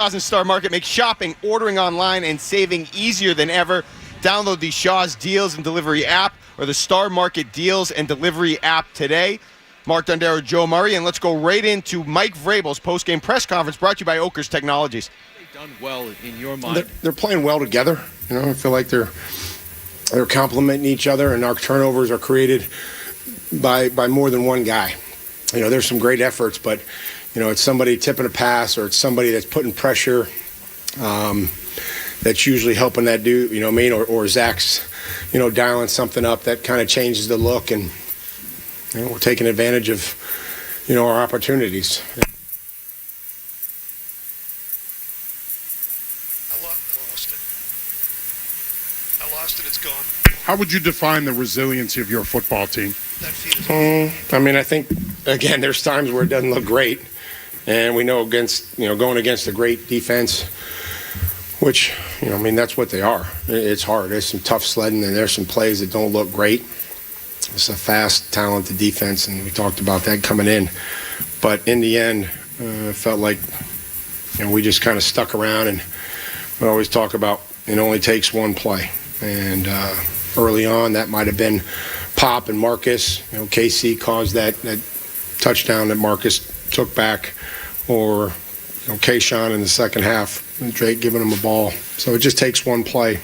Star Market makes shopping, ordering online, and saving easier than ever. Download the Shaw's Deals and Delivery app or the Star Market Deals and Delivery app today. Mark Dondero, Joe Murray, and let's go right into Mike Vrabel's postgame press conference brought to you by Oakers Technologies. They've done well in your mind. They're playing well together. I feel like they're complementing each other, and our turnovers are created by more than one guy. There's some great efforts, but it's somebody tipping a pass or it's somebody that's putting pressure that's usually helping that dude, or Zach's, dialing something up that kind of changes the look, and we're taking advantage of, our opportunities. I lost it. It's gone. How would you define the resiliency of your football team? I think, again, there's times where it doesn't look great. And we know going against a great defense, which, that's what they are. It's hard. There's some tough sledding, and there's some plays that don't look great. It's a fast, talented defense, and we talked about that coming in. But in the end, it felt like, we just kind of stuck around, and we always talk about it only takes one play. And early on, that might have been Pop and Marcus. KC caused that touchdown that Marcus took back, or Kayshawn in the second half, and Drake giving him a ball. So it just takes one play,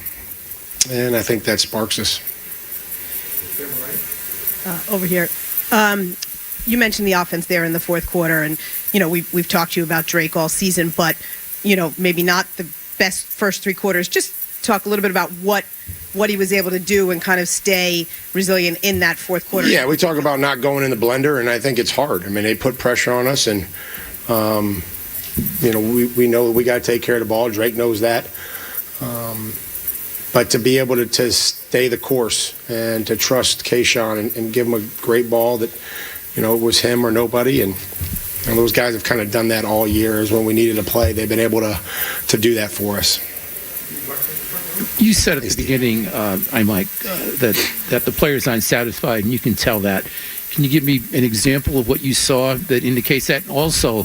and I think that sparks us. Over here, you mentioned the offense there in the fourth quarter, and we've talked to you about Drake all season, but maybe not the best first three quarters. Just talk a little bit about what he was able to do and kind of stay resilient in that fourth quarter. Yeah, we talk about not going in the blender, and I think it's hard. They put pressure on us, and we know we got to take care of the ball. Drake knows that. But to be able to stay the course and to trust Kayshawn and give him a great ball that, it was him or nobody, and those guys have kind of done that all year. Is when we needed a play, they've been able to do that for us. You said at the beginning, Mike, that the players aren't satisfied, and you can tell that. Can you give me an example of what you saw that indicates that? Also,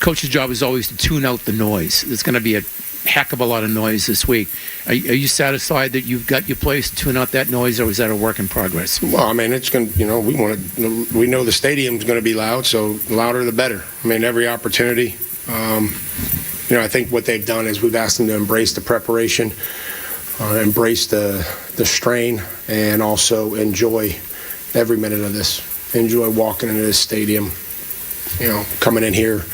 coach's job is always to tune out the noise. There's going to be a heck of a lot of noise this week. Are you satisfied that you've got your players to tune out that noise, or is that a work in progress? Well, it's going to, we know the stadium's going to be loud, so the louder the better. Every opportunity. I think what they've done is we've asked them to embrace the preparation, embrace the strain, and also enjoy every minute of this. Enjoy walking into this stadium, coming in here,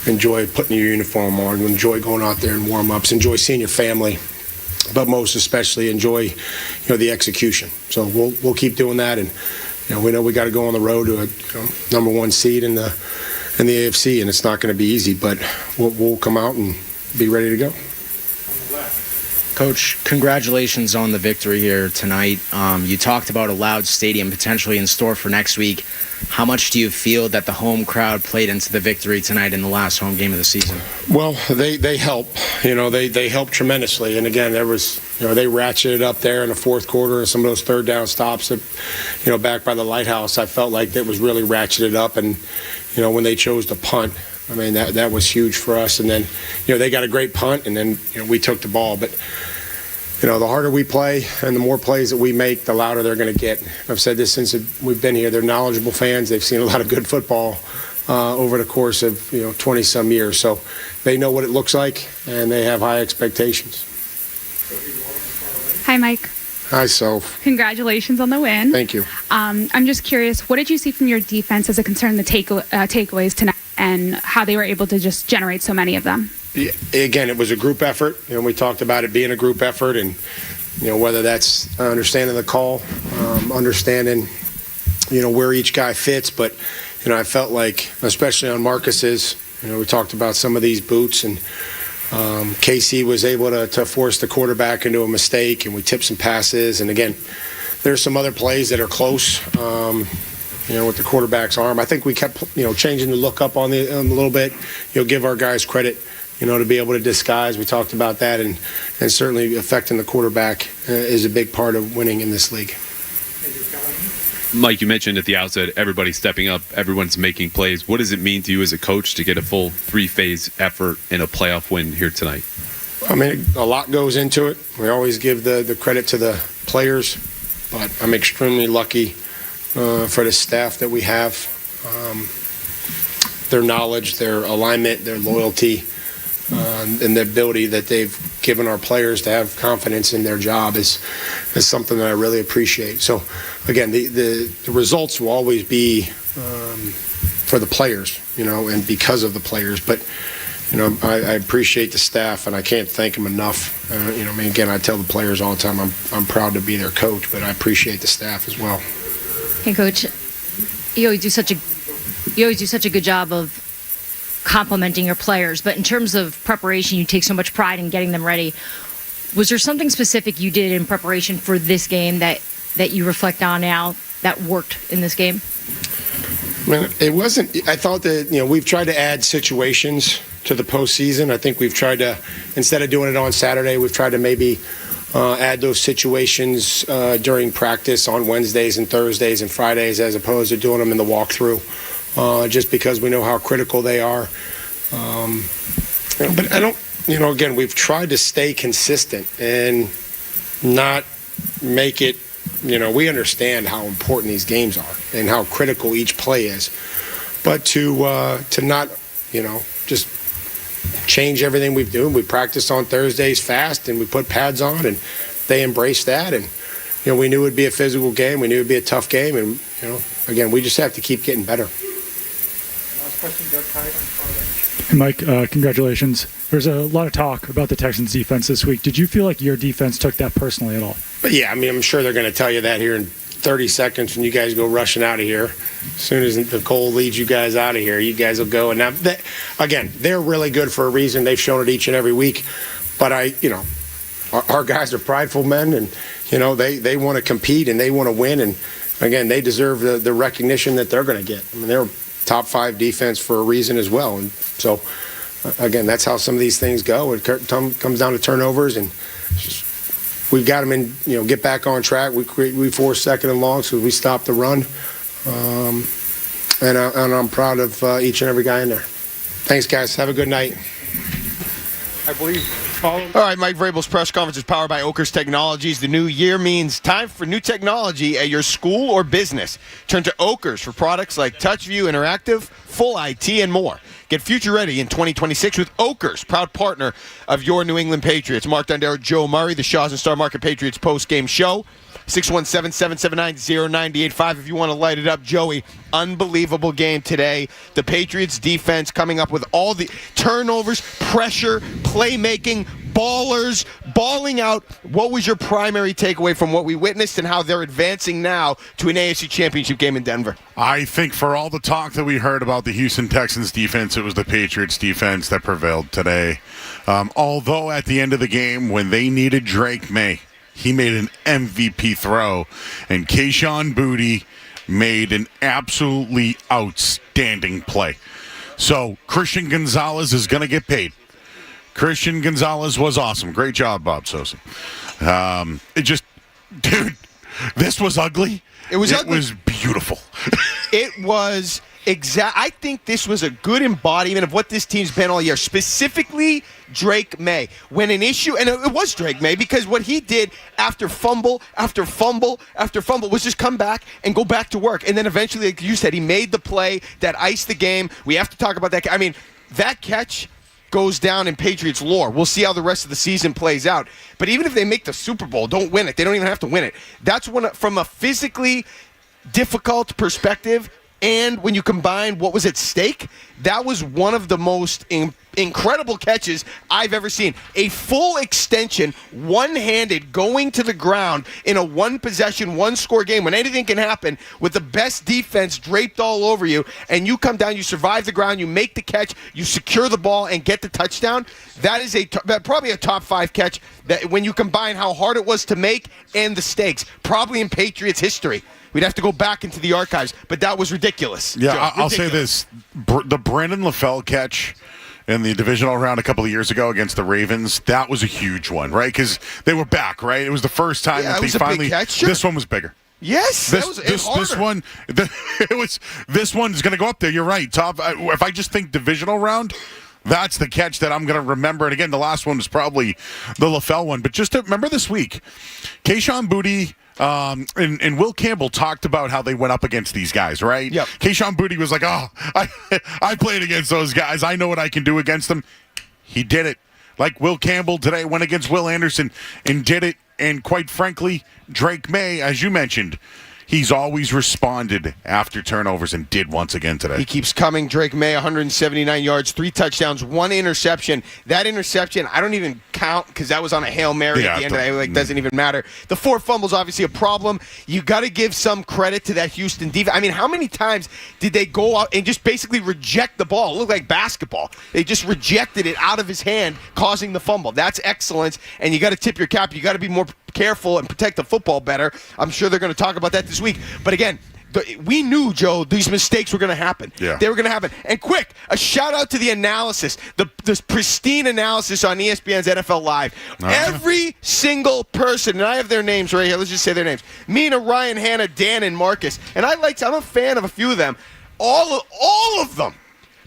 enjoy putting your uniform on, enjoy going out there and warm-ups, enjoy seeing your family, but most especially enjoy, the execution. So we'll keep doing that, and we know we got to go on the road to a number one seed in the AFC, and it's not going to be easy, but we'll come out and be ready to go. Coach, congratulations on the victory here tonight. You talked about a loud stadium potentially in store for next week. How much do you feel that the home crowd played into the victory tonight in the last home game of the season? Well, they help. They help tremendously. And again, there was, they ratcheted up there in the fourth quarter, and some of those third down stops that, back by the lighthouse, I felt like that was really ratcheted up. And, when they chose to punt, that was huge for us. And then, they got a great punt, and then, we took the ball. But, the harder we play and the more plays that we make, the louder they're going to get. I've said this since we've been here. They're knowledgeable fans. They've seen a lot of good football over the course of 20-some years. So they know what it looks like, and they have high expectations. Hi, Mike. Hi, Soph. Congratulations on the win. Thank you. I'm just curious, what did you see from your defense as it concerned the takeaways tonight and how they were able to just generate so many of them? Yeah, again, it was a group effort. We talked about it being a group effort, and whether that's understanding the call, understanding where each guy fits. But I felt like, especially on Marcus's, we talked about some of these boots, and KC was able to force the quarterback into a mistake, and we tipped some passes. And again, there's some other plays that are close. With the quarterback's arm, I think we kept changing the look up on a little bit. Give our guys credit. To be able to disguise. We talked about that, and certainly affecting the quarterback is a big part of winning in this league. Mike, you mentioned at the outset, everybody's stepping up, everyone's making plays. What does it mean to you as a coach to get a full three-phase effort in a playoff win here tonight? I mean, a lot goes into it. We always give the credit to the players, but I'm extremely lucky for the staff that we have. Their knowledge, their alignment, their loyalty, and the ability that they've given our players to have confidence in their job is something that I really appreciate. So, again, the results will always be for the players, and because of the players. But, I appreciate the staff, and I can't thank them enough. Again, I tell the players all the time I'm proud to be their coach, but I appreciate the staff as well. Hey, Coach, you always do such a good job of complimenting your players, but in terms of preparation, you take so much pride in getting them ready. Was there something specific you did in preparation for this game that you reflect on now that worked in this game? I mean, it wasn't. I thought that we've tried to add situations to the postseason. I think we've tried to, instead of doing it on Saturday, we've tried to maybe add those situations during practice on Wednesdays and Thursdays and Fridays, as opposed to doing them in the walkthrough. Just because we know how critical they are. But I don't, again, we've tried to stay consistent and not make it, we understand how important these games are and how critical each play is. But to not, just change everything we've done. We practiced on Thursdays fast and we put pads on and they embraced that. And, we knew it would be a physical game. We knew it would be a tough game. And, again, we just have to keep getting better. Hey, Mike, congratulations. There's a lot of talk about the Texans defense this week. Did you feel like your defense took that personally at all? But yeah, I'm sure they're going to tell you that here in 30 seconds when you guys go rushing out of here. As soon as Nicole leads you guys out of here, you guys will go. And now, again, they're really good for a reason. They've shown it each and every week. But our guys are prideful men, and they want to compete and they want to win. And again, they deserve the recognition that they're going to get. I mean, they're top 5 defense for a reason as well. And so, again, that's how some of these things go. It comes down to turnovers, and we've got them in, get back on track. We force second and long, so we stop the run. And I'm proud of each and every guy in there. Thanks, guys. Have a good night. I believe. All right, Mike Vrabel's press conference is powered by Oakers Technologies. The new year means time for new technology at your school or business. Turn to Oakers for products like TouchView Interactive, Full IT, and more. Get future ready in 2026 with Oakers, proud partner of your New England Patriots. Mark Dondero, Joe Murray, the Shaws and Star Market Patriots post-game show. 617-779-0985 if you want to light it up. Joey, unbelievable game today. The Patriots defense coming up with all the turnovers, pressure, playmaking, balling out. What was your primary takeaway from what we witnessed and how they're advancing now to an AFC Championship game in Denver? I think for all the talk that we heard about the Houston Texans defense, it was the Patriots defense that prevailed today. Although at the end of the game, when they needed Drake May, he made an MVP throw, and Kayshon Boutte made an absolutely outstanding play. So Christian Gonzalez is going to get paid. Christian Gonzalez was awesome. Great job, Bob Sosa. Dude, this was ugly. It was ugly. It was beautiful. It was I think this was a good embodiment of what this team's been all year, specifically Drake May. When an issue, and it was Drake May, because what he did after fumble after fumble after fumble was just come back and go back to work. And then eventually, like you said, he made the play that iced the game. We have to talk about that. I mean, that catch goes down in Patriots lore. We'll see how the rest of the season plays out. But even if they make the Super Bowl, don't win it. They don't even have to win it. That's from a physically difficult perspective. And when you combine what was at stake, that was one of the most incredible catches I've ever seen. A full extension, one-handed, going to the ground in a one-possession, one-score game when anything can happen with the best defense draped all over you, and you come down, you survive the ground, you make the catch, you secure the ball and get the touchdown. That is probably a top 5 catch that when you combine how hard it was to make and the stakes, probably in Patriots history. We'd have to go back into the archives, but that was ridiculous. Yeah, Joe, I'll say this. The Brandon LaFell catch in the divisional round a couple of years ago against the Ravens, that was a huge one, right? Because they were back, right? It was the first time that they finally. Big catch, sure. This one was bigger. Yes, this one, this one's going to go up there. You're right, Top. If I just think divisional round, that's the catch that I'm going to remember. And again, the last one was probably the LaFell one. But just to remember this week, Kayshon Boutte and Will Campbell talked about how they went up against these guys, right? Yep. Kayshon Boutte was like, "Oh, I played against those guys. I know what I can do against them." He did it. Like Will Campbell today went against Will Anderson and did it. And quite frankly, Drake May, as you mentioned, he's always responded after turnovers and did once again today. He keeps coming. Drake May, 179 yards, 3 touchdowns, 1 interception. That interception, I don't even count because that was on a Hail Mary at the end of the day. Like, doesn't even matter. The 4 fumbles, obviously a problem. You got to give some credit to that Houston defense. I mean, how many times did they go out and just basically reject the ball? It looked like basketball. They just rejected it out of his hand, causing the fumble. That's excellence, and you got to tip your cap. You got to be more careful and protect the football better. I'm sure they're going to talk about that this week. But again, we knew, Joe, these mistakes were going to happen. Yeah. They were going to happen. And quick, a shout out to the analysis, this pristine analysis on ESPN's NFL Live. Every single person, and I have their names right here. Let's just say their names. Mina, Ryan, Hannah, Dan, and Marcus. And I'm a fan of a few of them. All of them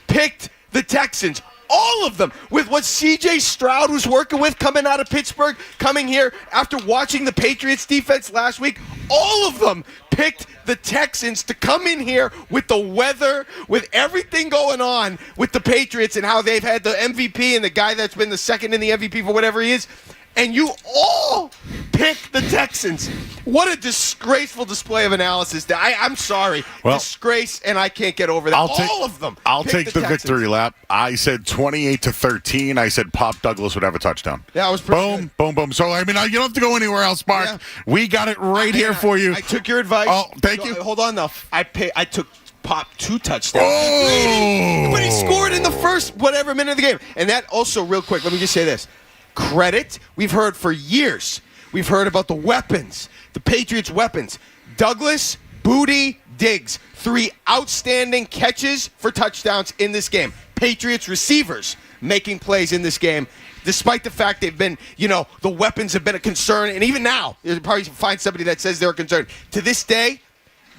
picked the Texans. All of them, with what C.J. Stroud was working with coming out of Pittsburgh, coming here after watching the Patriots defense last week, all of them picked the Texans to come in here with the weather, with everything going on with the Patriots and how they've had the MVP and the guy that's been the second in the MVP for whatever he is. And you all picked the Texans. What a disgraceful display of analysis. I'm sorry. Well, disgrace, and I can't get over that. All of them. I'll picked take the victory lap. I said 28-13. I said Pop Douglas would have a touchdown. Yeah, I was pretty good. Boom, boom. So, I mean, you don't have to go anywhere else, Mark. Yeah. We got it right here for you. I took your advice. Oh, thank you. Hold on, though. I took Pop 2 touchdowns. Oh! But he scored in the first whatever minute of the game. And that also, real quick, let me just say this. Credit, we've heard for years. We've heard about the weapons, the Patriots' weapons. Douglas, Boutte, Diggs, 3 outstanding catches for touchdowns in this game. Patriots receivers making plays in this game, despite the fact they've been, the weapons have been a concern. And even now, you'll probably find somebody that says they're concerned. To this day,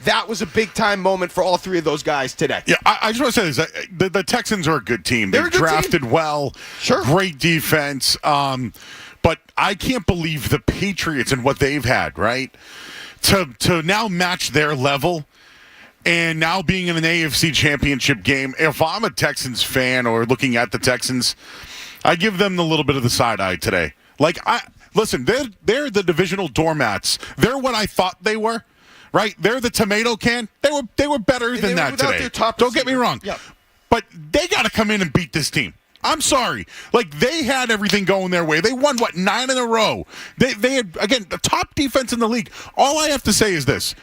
that was a big-time moment for all 3 of those guys today. Yeah, I just want to say this. The Texans are a good team. They've drafted well. Sure. Great defense. But I can't believe the Patriots and what they've had, right? To now match their level and now being in an AFC championship game. If I'm a Texans fan or looking at the Texans, I give them a little bit of the side eye today. Listen, they're the divisional doormats. They're what I thought they were. Right, they're the tomato can. They were better than that today. Don't get me wrong, but they got to come in and beat this team. I'm sorry, they had everything going their way. They won 9 in a row. They had, again, the top defense in the league. All I have to say is this: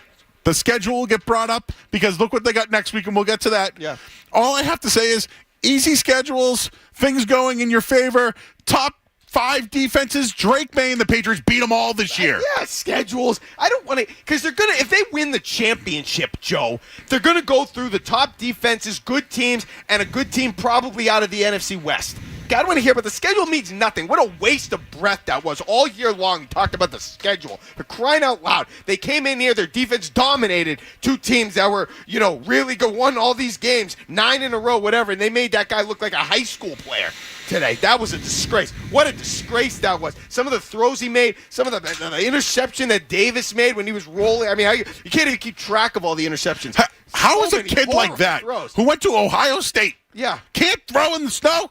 the schedule will get brought up because look what they got next week, and we'll get to that. Yeah. All I have to say is easy schedules, things going in your favor, top 5 defenses. Drake May and the Patriots beat them all this year. Yeah, schedules. I don't want to, because they're going to, if they win the championship, Joe, they're going to go through the top defenses, good teams, and a good team probably out of the NFC West. I don't want to hear about the schedule means nothing. What a waste of breath that was. All year long, talked about the schedule. For crying out loud. They came in here, their defense dominated 2 teams that were, really good, won all these games, 9 in a row, whatever, and they made that guy look like a high school player today. That was a disgrace. What a disgrace that was. Some of the throws he made, some of the interception that Davis made when he was rolling. I mean, you can't even keep track of all the interceptions. How is a kid like that who went to Ohio State can't throw in the snow?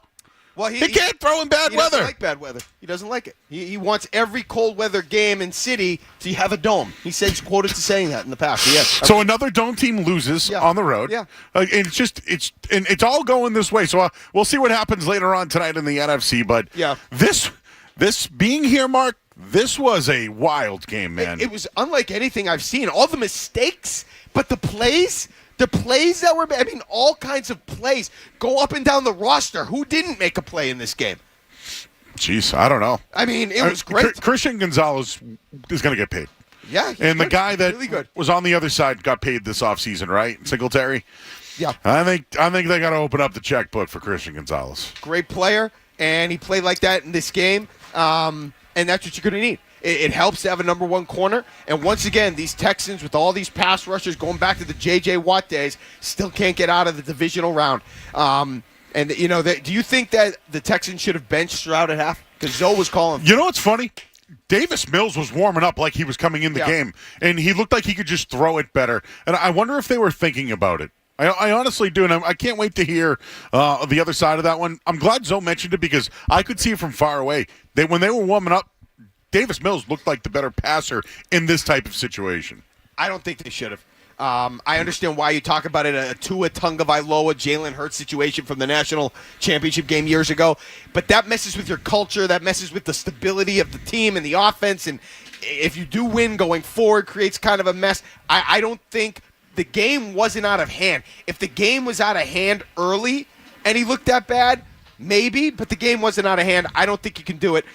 Well, he can't throw in bad weather. He doesn't like bad weather. He doesn't like it. He wants every cold weather game in city to have a dome. He says quoted to saying that in the past. Yes. So another dome team loses on the road. Yeah. And it's all going this way. So we'll see what happens later on tonight in the NFC. But this being here, Mark, this was a wild game, man. It was unlike anything I've seen. All the mistakes, but the plays. The plays that were, all kinds of plays go up and down the roster. Who didn't make a play in this game? Jeez, I don't know. It was great. Christian Gonzalez is going to get paid. Yeah, and the guy that really was on the other side got paid this offseason, right? Singletary. Yeah, I think they got to open up the checkbook for Christian Gonzalez. Great player, and he played like that in this game, and that's what you're going to need. It helps to have a number one corner. And once again, these Texans, with all these pass rushers going back to the J.J. Watt days, still can't get out of the divisional round. Do you think that the Texans should have benched Stroud at half? Because Zoe was calling. You know what's funny? Davis Mills was warming up like he was coming in the game, and he looked like he could just throw it better. And I wonder if they were thinking about it. I honestly do, and I can't wait to hear the other side of that one. I'm glad Zoe mentioned it because I could see it from far away. When they were warming up, Davis Mills looked like the better passer in this type of situation. I don't think they should have. I understand why you talk about it, a Tua Tagovailoa, Jalen Hurts situation from the national championship game years ago. But that messes with your culture. That messes with the stability of the team and the offense. And if you do win going forward, creates kind of a mess. I don't think the game wasn't out of hand. If the game was out of hand early and he looked that bad, maybe. But the game wasn't out of hand. I don't think you can do it.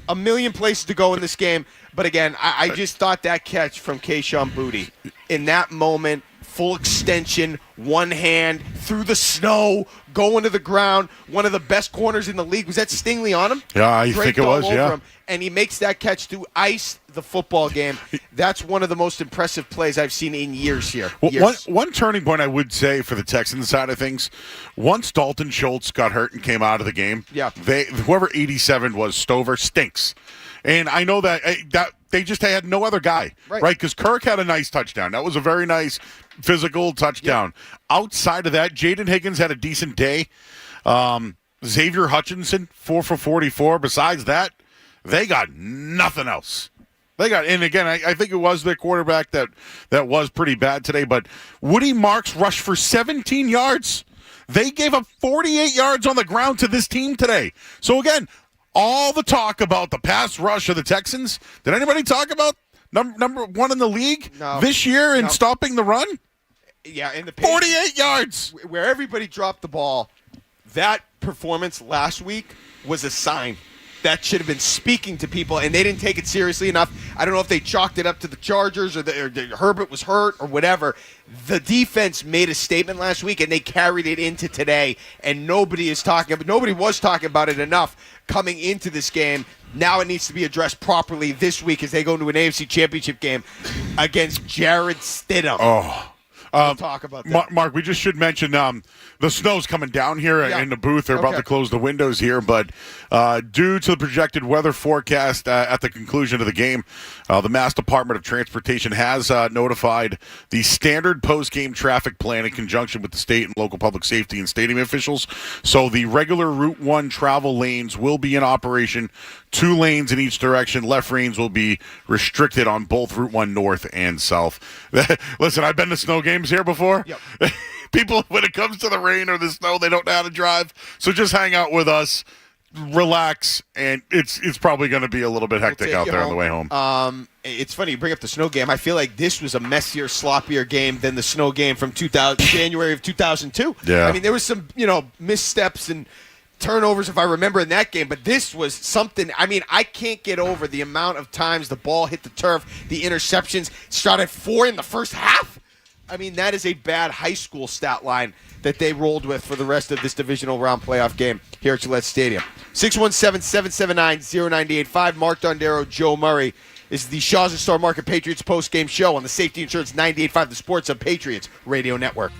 A million places to go in this game. But again, I just thought that catch from Kayshon Boutte in that moment, full extension, one hand, through the snow, going to the ground, one of the best corners in the league. Was that Stingley on him? Yeah, I think it was, yeah. Him, and he makes that catch to ice the football game. That's one of the most impressive plays I've seen in years here. Well, one turning point I would say for the Texans side of things, once Dalton Schultz got hurt and came out of the game, whoever 87 was, Stover, stinks. And I know that they just had no other guy, right? Because Kirk had a nice touchdown. That was a very nice physical touchdown. Yep. Outside of that, Jaden Higgins had a decent day. Xavier Hutchinson, 4 for 44. Besides that, they got nothing else. And again, I think it was their quarterback that was pretty bad today. But Woody Marks rushed for 17 yards. They gave up 48 yards on the ground to this team today. So again, all the talk about the pass rush of the Texans. Did anybody talk about number one in the league this year in stopping the run? Yeah, in the 48 yards. Where everybody dropped the ball, that performance last week was a sign. That should have been speaking to people, and they didn't take it seriously enough. I don't know if they chalked it up to the Chargers or Herbert was hurt or whatever. The defense made a statement last week, and they carried it into today, and nobody was talking about it enough coming into this game. Now it needs to be addressed properly this week as they go into an AFC Championship game against Jared Stidham. Oh. We'll talk about that. Mark, we just should mention the snow's coming down here in the booth. They're about to close the windows here, but due to the projected weather forecast at the conclusion of the game, the Mass Department of Transportation has notified the standard post-game traffic plan in conjunction with the state and local public safety and stadium officials. So the regular Route 1 travel lanes will be in operation, 2 lanes in each direction. Left lanes will be restricted on both Route 1 north and south. Listen, I've been to snow games here before. Yep. People, when it comes to the rain or the snow, they don't know how to drive. So just hang out with us, relax, and it's probably going to be a little bit hectic out there on the way home. It's funny you bring up the snow game. I feel like this was a messier, sloppier game than the snow game from January of 2002. Yeah. I mean, there was some missteps and turnovers, if I remember, in that game, but this was something. I mean, I can't get over the amount of times the ball hit the turf, the interceptions. Started 4 in the first half. I mean, that is a bad high school stat line that they rolled with for the rest of this divisional round playoff game here at Gillette Stadium. 617-779-0985. Mark Dondero, Joe Murray. This is the Shaw's and Star Market Patriots post-game show on the Safety Insurance 98.5, the Sports of Patriots Radio Network.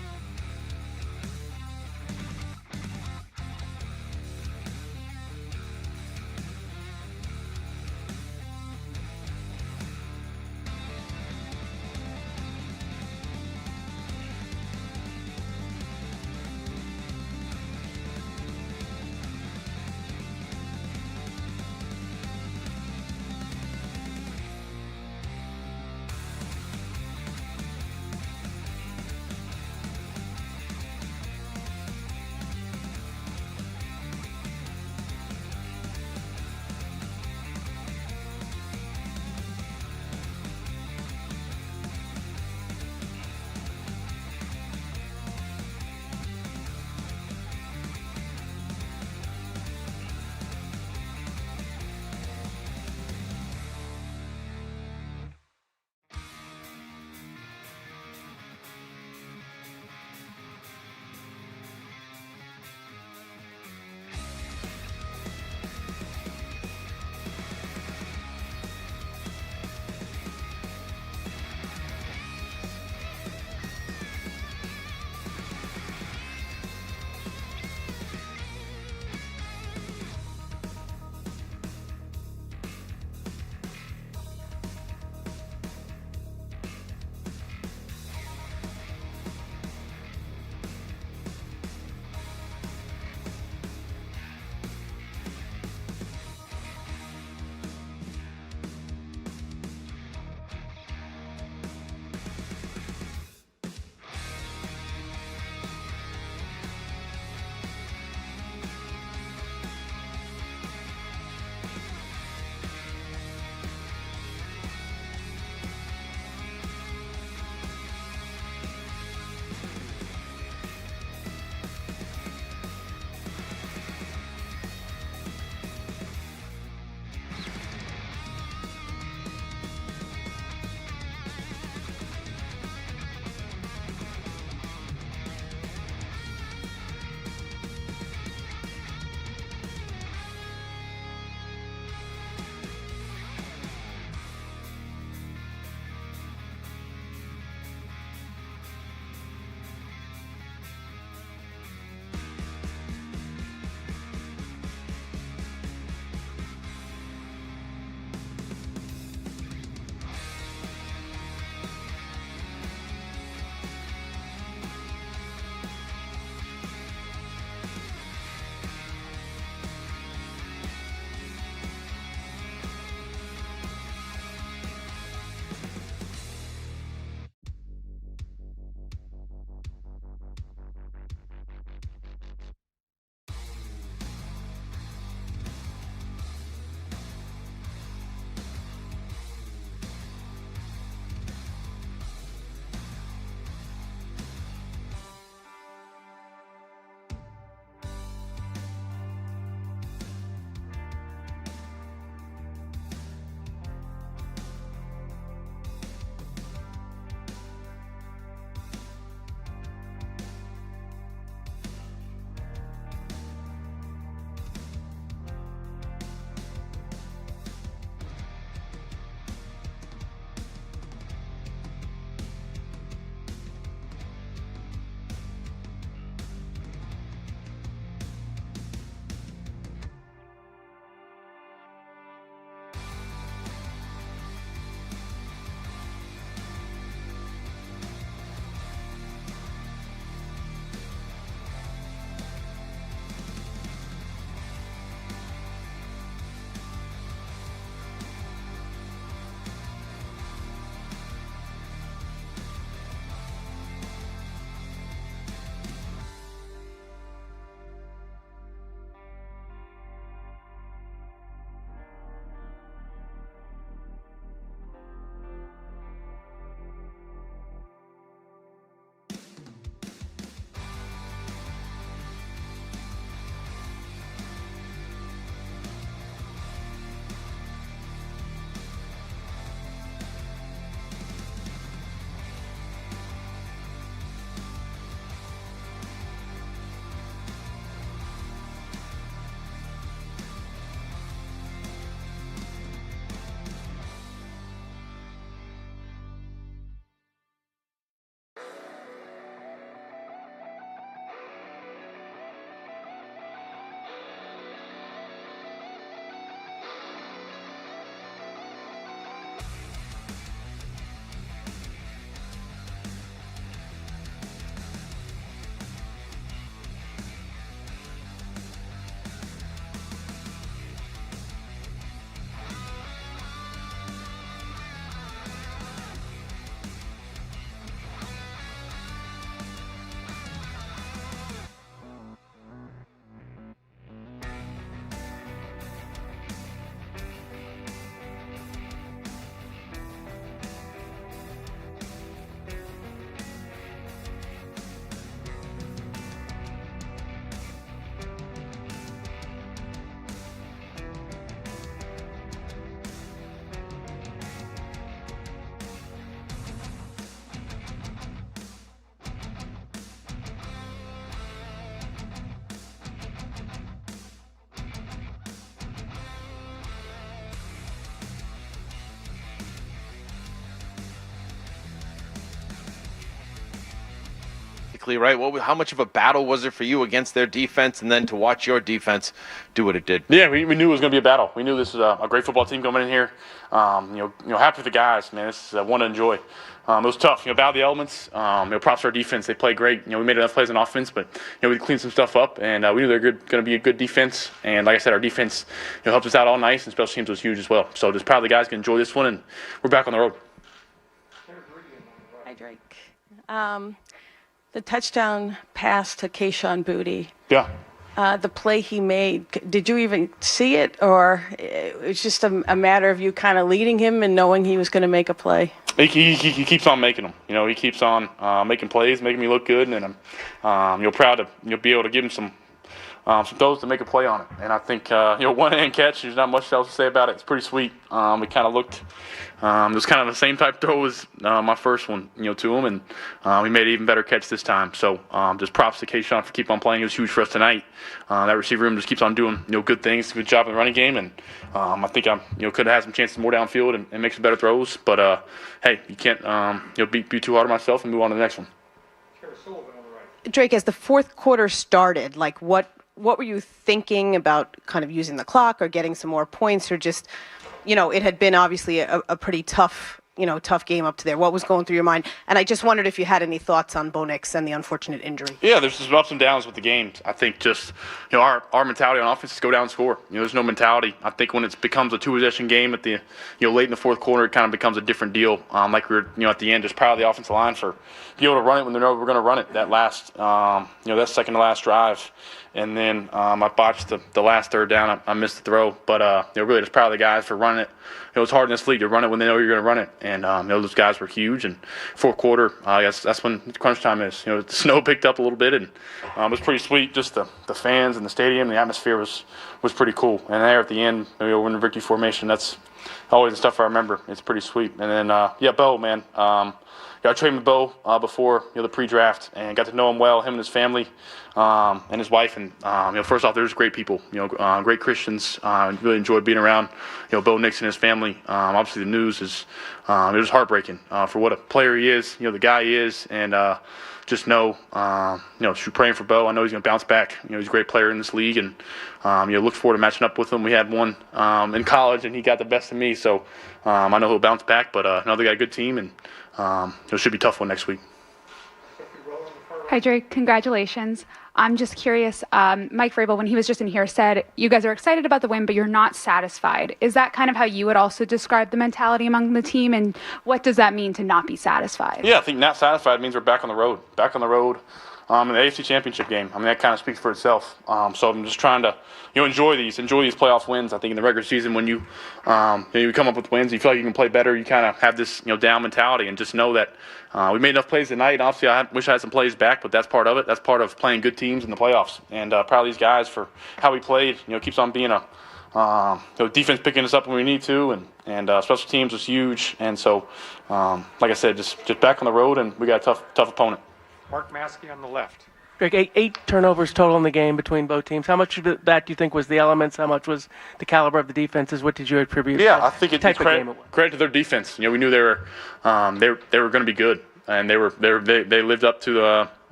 physically, right? How much of a battle was it for you against their defense, and then to watch your defense do what it did? Yeah, we knew it was going to be a battle. We knew this was a great football team coming in here. Happy for the guys, man. This is one to enjoy. It was tough. Battle the elements. Props to our defense. They played great. We made enough plays on offense, but we cleaned some stuff up, and we knew they were going to be a good defense. And like I said, our defense helped us out all nice, and special teams was huge as well. So just proud of the guys can enjoy this one, and we're back on the road. Hi, Drake. The touchdown pass to Kayshon Boutte. Yeah. The play he made, did you even see it, or it was just a matter of you kind of leading him and knowing he was going to make a play? He keeps on making them. He keeps on making plays, making me look good, and I'm proud to be able to give him some throws to make a play on it. And I think one-hand catch. There's not much else to say about it. It's pretty sweet. It kind of looked. It was kind of the same type throw as my first one, to him, and he made an even better catch this time. So just props to Kayshon for keep on playing. He was huge for us tonight. That receiver room just keeps on doing good things. Good job in the running game, and I think I could have had some chances more downfield and make some better throws. But hey, you can't be too hard on myself and move on to the next one. Drake, as the fourth quarter started, like what were you thinking about kind of using the clock or getting some more points, or just, it had been obviously a pretty tough game up to there. What was going through your mind? And I just wondered if you had any thoughts on Bo Nix and the unfortunate injury. Yeah, there's some ups and downs with the games. I think just, our mentality on offense is go down and score. There's no mentality. I think when it becomes a two-possession game at the, late in the fourth quarter, it kind of becomes a different deal. Like we were, at the end, just proud of the offensive line for being able to run it when they know we're going to run it. That last, that second to last drive. And then I botched the last third down. I missed the throw. But really just proud of the guys for running it. It's hard in this league to run it when they know you're going to run it. And those guys were huge. And fourth quarter, I guess that's when crunch time is. The snow picked up a little bit, and it was pretty sweet. Just the fans in the stadium, the atmosphere was pretty cool. And there at the end, we're in the victory formation. That's always the stuff I remember. It's pretty sweet. And then, Bo, man. I trained with Bo before the pre-draft and got to know him well, him and his family and his wife. And first off, they're just great people, great Christians. Really enjoyed being around Bo Nix and his family. Obviously, the news is it was heartbreaking for what a player he is, the guy he is, and just know, should praying for Bo. I know he's going to bounce back. He's a great player in this league, and look forward to matching up with him. We had one in college, and he got the best of me, so I know he'll bounce back. But they got a good team, and it should be a tough one next week. Hi, Drake. Congratulations. I'm just curious. Mike Vrabel, when he was just in here, said you guys are excited about the win, but you're not satisfied. Is that kind of how you would also describe the mentality among the team? And what does that mean to not be satisfied? Yeah, I think not satisfied means we're back on the road. Back on the road in the AFC Championship game. I mean, that kind of speaks for itself. So I'm just trying to enjoy these playoff wins. I think in the regular season when you come up with wins, you feel like you can play better. You kind of have this down mentality, and just know that we made enough plays tonight. Obviously, I wish I had some plays back, but that's part of it. That's part of playing good teams in the playoffs. And proud of these guys for how we played. Keeps on being a defense picking us up when we need to, and special teams was huge. And so, like I said, just back on the road, and we got a tough opponent. Mark Maskey on the left. Greg, eight turnovers total in the game between both teams. How much of that do you think was the elements? How much was the caliber of the defenses? What did you attribute? Yeah, I think it's credit to their defense. We knew they were going to be good, and they lived up to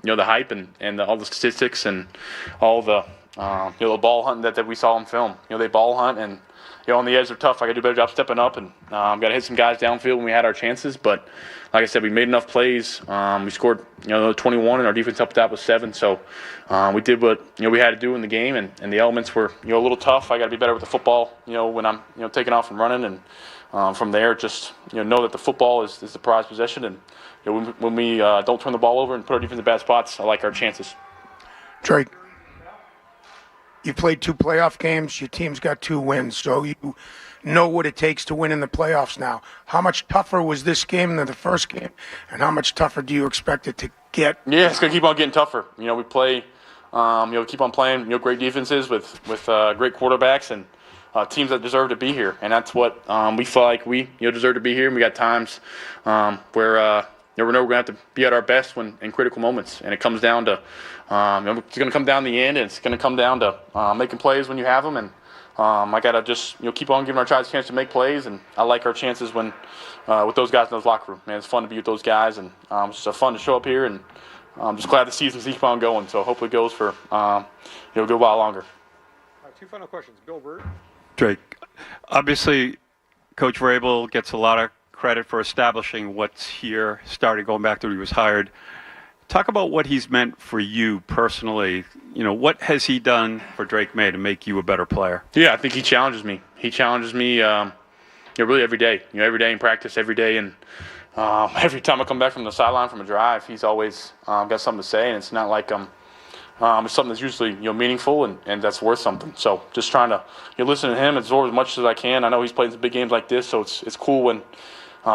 the hype and all the statistics and all the the ball hunting that we saw on film. They ball hunt, and on the edge they're tough. I got to do a better job stepping up, and got to hit some guys downfield when we had our chances. But like I said, we made enough plays. We scored 21, and our defense helped out with 7. So we did what we had to do in the game, and the elements were a little tough. I got to be better with the football. When I'm taking off and running, and from there just know that the football is the prized possession, and when we don't turn the ball over and put our defense in bad spots, I like our chances. Drake, you played 2 playoff games. Your team's got 2 wins, so you know what it takes to win in the playoffs now. How much tougher was this game than the first game, and how much tougher do you expect it to get? Yeah, it's going to keep on getting tougher. We play, keep on playing, great defenses with great quarterbacks and teams that deserve to be here, and that's what we feel like we deserve to be here. And we got times where we know we're going to have to be at our best in critical moments, and it comes down to it's going to come down to the end, and it's going to come down to making plays when you have them, and I got to just keep on giving our guys a chance to make plays, and I like our chances when with those guys in those locker room. Man, it's fun to be with those guys, and it's just fun to show up here and I'm just glad the season's keep on going. So hopefully it goes for a good while longer. Two final questions. Bill Bird. Drake, obviously, Coach Vrabel gets a lot of credit for establishing what's here, starting going back to when he was hired. Talk about what he's meant for you personally. What has he done for Drake May to make you a better player? Yeah, I think he challenges me. He challenges me, really every day. Every day in practice, every day, and every time I come back from the sideline from a drive, he's always got something to say, and it's not like it's something that's usually meaningful and that's worth something. So just trying to listen to him, absorb as much as I can. I know he's played some big games like this, so it's cool when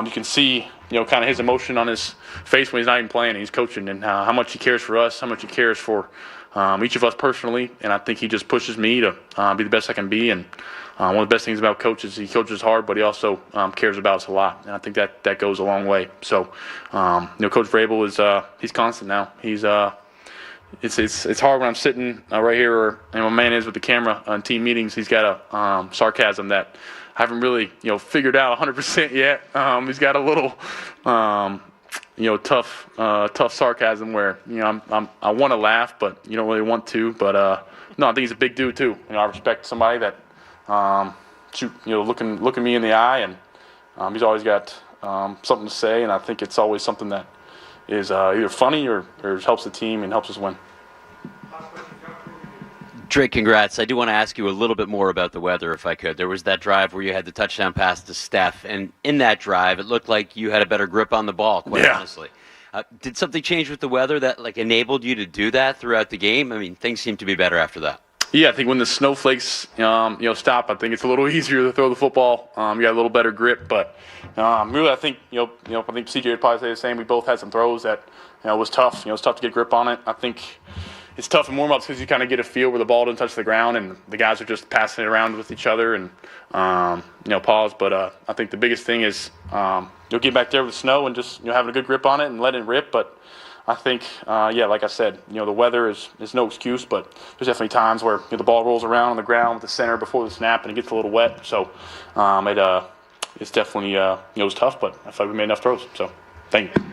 you can see kind of his emotion on his face when he's not even playing and he's coaching, and how much he cares for us, how much he cares for each of us personally. And I think he just pushes me to be the best I can be. And one of the best things about coach is he coaches hard, but he also cares about us a lot, and I think that goes a long way. So Coach Vrabel is he's constant now. He's it's hard when I'm sitting right here, or my man is with the camera on team meetings. He's got a sarcasm that I haven't really figured out 100% yet. He's got a little tough sarcasm where I want to laugh, but you don't really want to. But no, I think he's a big dude too. I respect somebody that looking me in the eye, and he's always got something to say, and I think it's always something that is either funny or helps the team and helps us win. Drake, congrats. I do want to ask you a little bit more about the weather, if I could. There was that drive where you had the touchdown pass to Steph, and in that drive, it looked like you had a better grip on the ball, quite honestly. Did something change with the weather that enabled you to do that throughout the game? I mean, things seem to be better after that. Yeah, I think when the snowflakes, stop, I think it's a little easier to throw the football. You got a little better grip, but really, I think, I think CJ would probably say the same. We both had some throws that, was tough. It was tough to get grip on it. I think it's tough in warm-ups because you kind of get a feel where the ball doesn't touch the ground, and the guys are just passing it around with each other and, pause. But I think the biggest thing is you'll get back there with the snow and just having a good grip on it and letting it rip. But I think, like I said, the weather is no excuse, but there's definitely times where the ball rolls around on the ground with the center before the snap and it gets a little wet. So it's definitely it was tough, but I feel like we made enough throws. So thank you.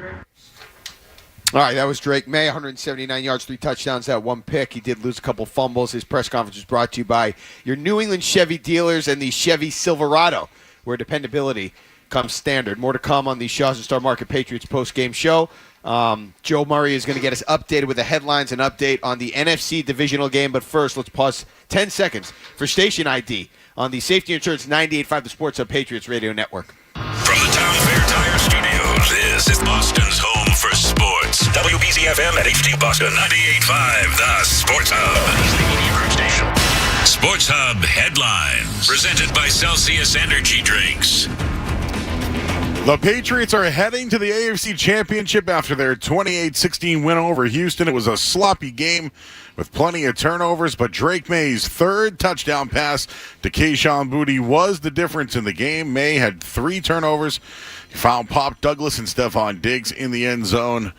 All right, that was Drake May, 179 yards, 3 touchdowns, that 1 pick. He did lose a couple fumbles. His press conference was brought to you by your New England Chevy dealers and the Chevy Silverado, where dependability comes standard. More to come on the Shaw's and Star Market Patriots post-game show. Joe Murray is going to get us updated with the headlines and update on the NFC divisional game. But first, let's pause 10 seconds for station ID on the Safety Insurance 98.5, the Sports Hub Patriots Radio Network. From the Town Fair Tire Studios, this is Boston's home for sports. WBZ-FM at HD Boston 98.5, the Sports Hub. Sports Hub headlines, presented by Celsius Energy Drinks. The Patriots are heading to the AFC Championship after their 28-16 win over Houston. It was a sloppy game with plenty of turnovers, but Drake May's third touchdown pass to Kayshon Boutte was the difference in the game. May had 3 turnovers. He found Pop Douglas and Stephon Diggs in the end zone.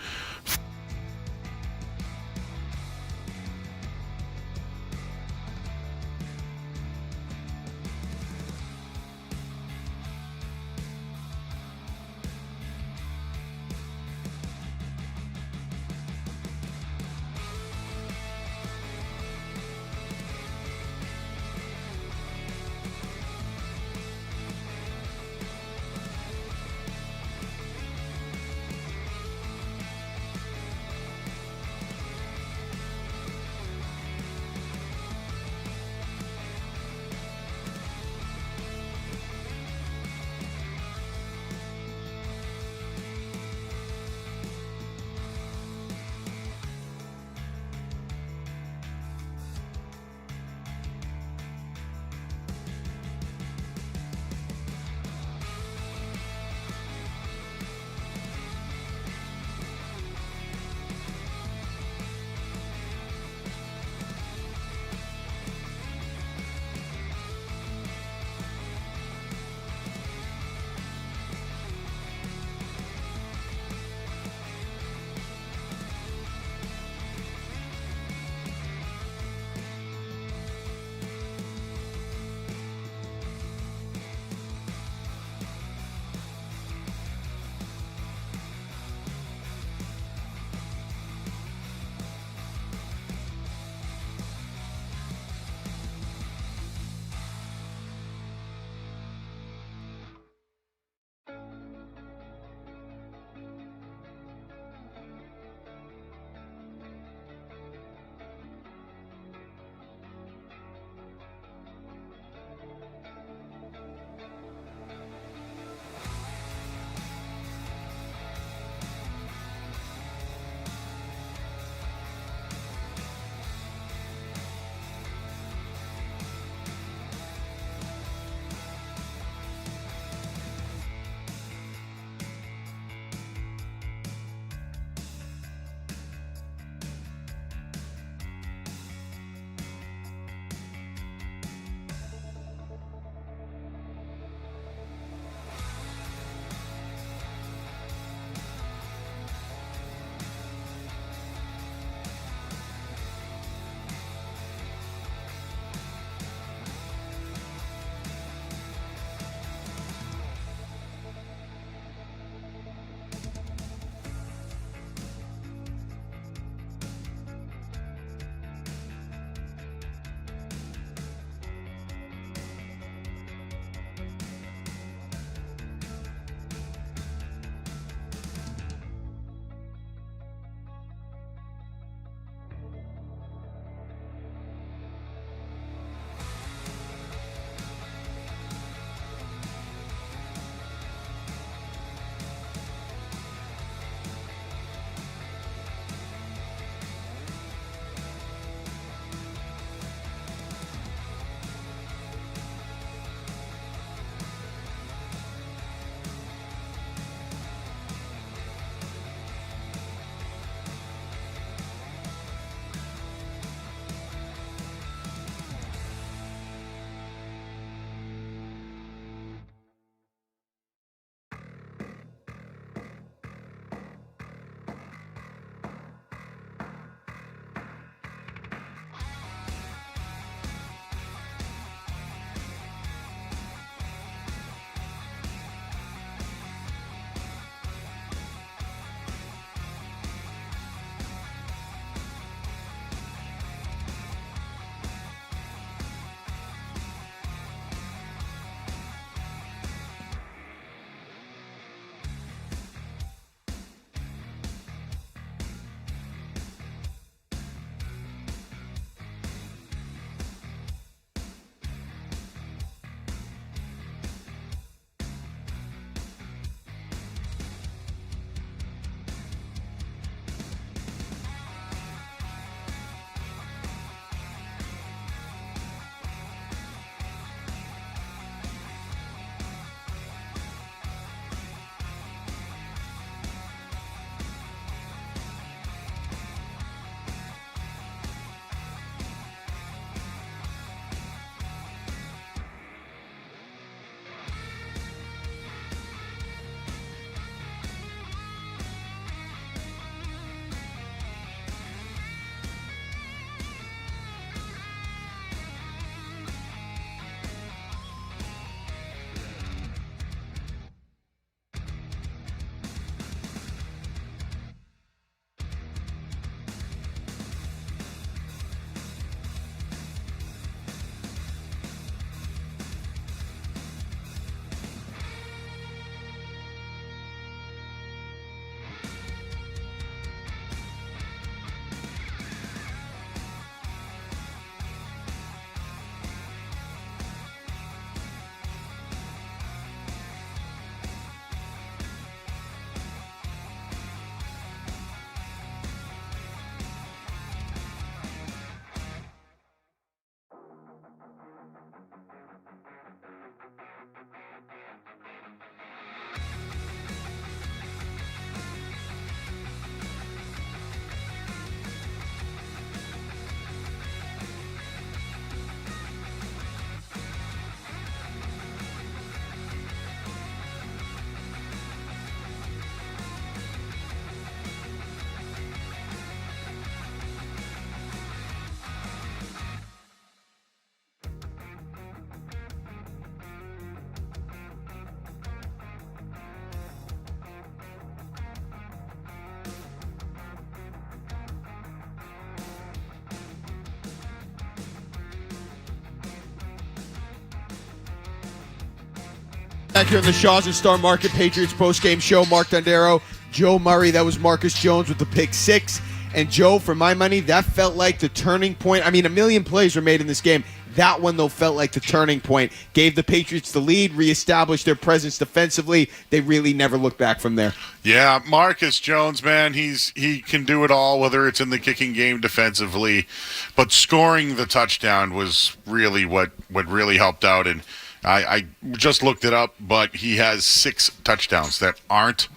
Back here on the Shaws and Star Market Patriots postgame show, Mark Dondero, Joe Murray. That was Marcus Jones with the pick six. And Joe, for my money, that felt like the turning point. I mean, a million plays were made in this game. That one, though, felt like the turning point. Gave the Patriots the lead, reestablished their presence defensively. They really never looked back from there. Yeah, Marcus Jones, man, he can do it all, whether it's in the kicking game defensively. But scoring the touchdown was really what really helped out. And I just looked it up, but he has 6 touchdowns that aren't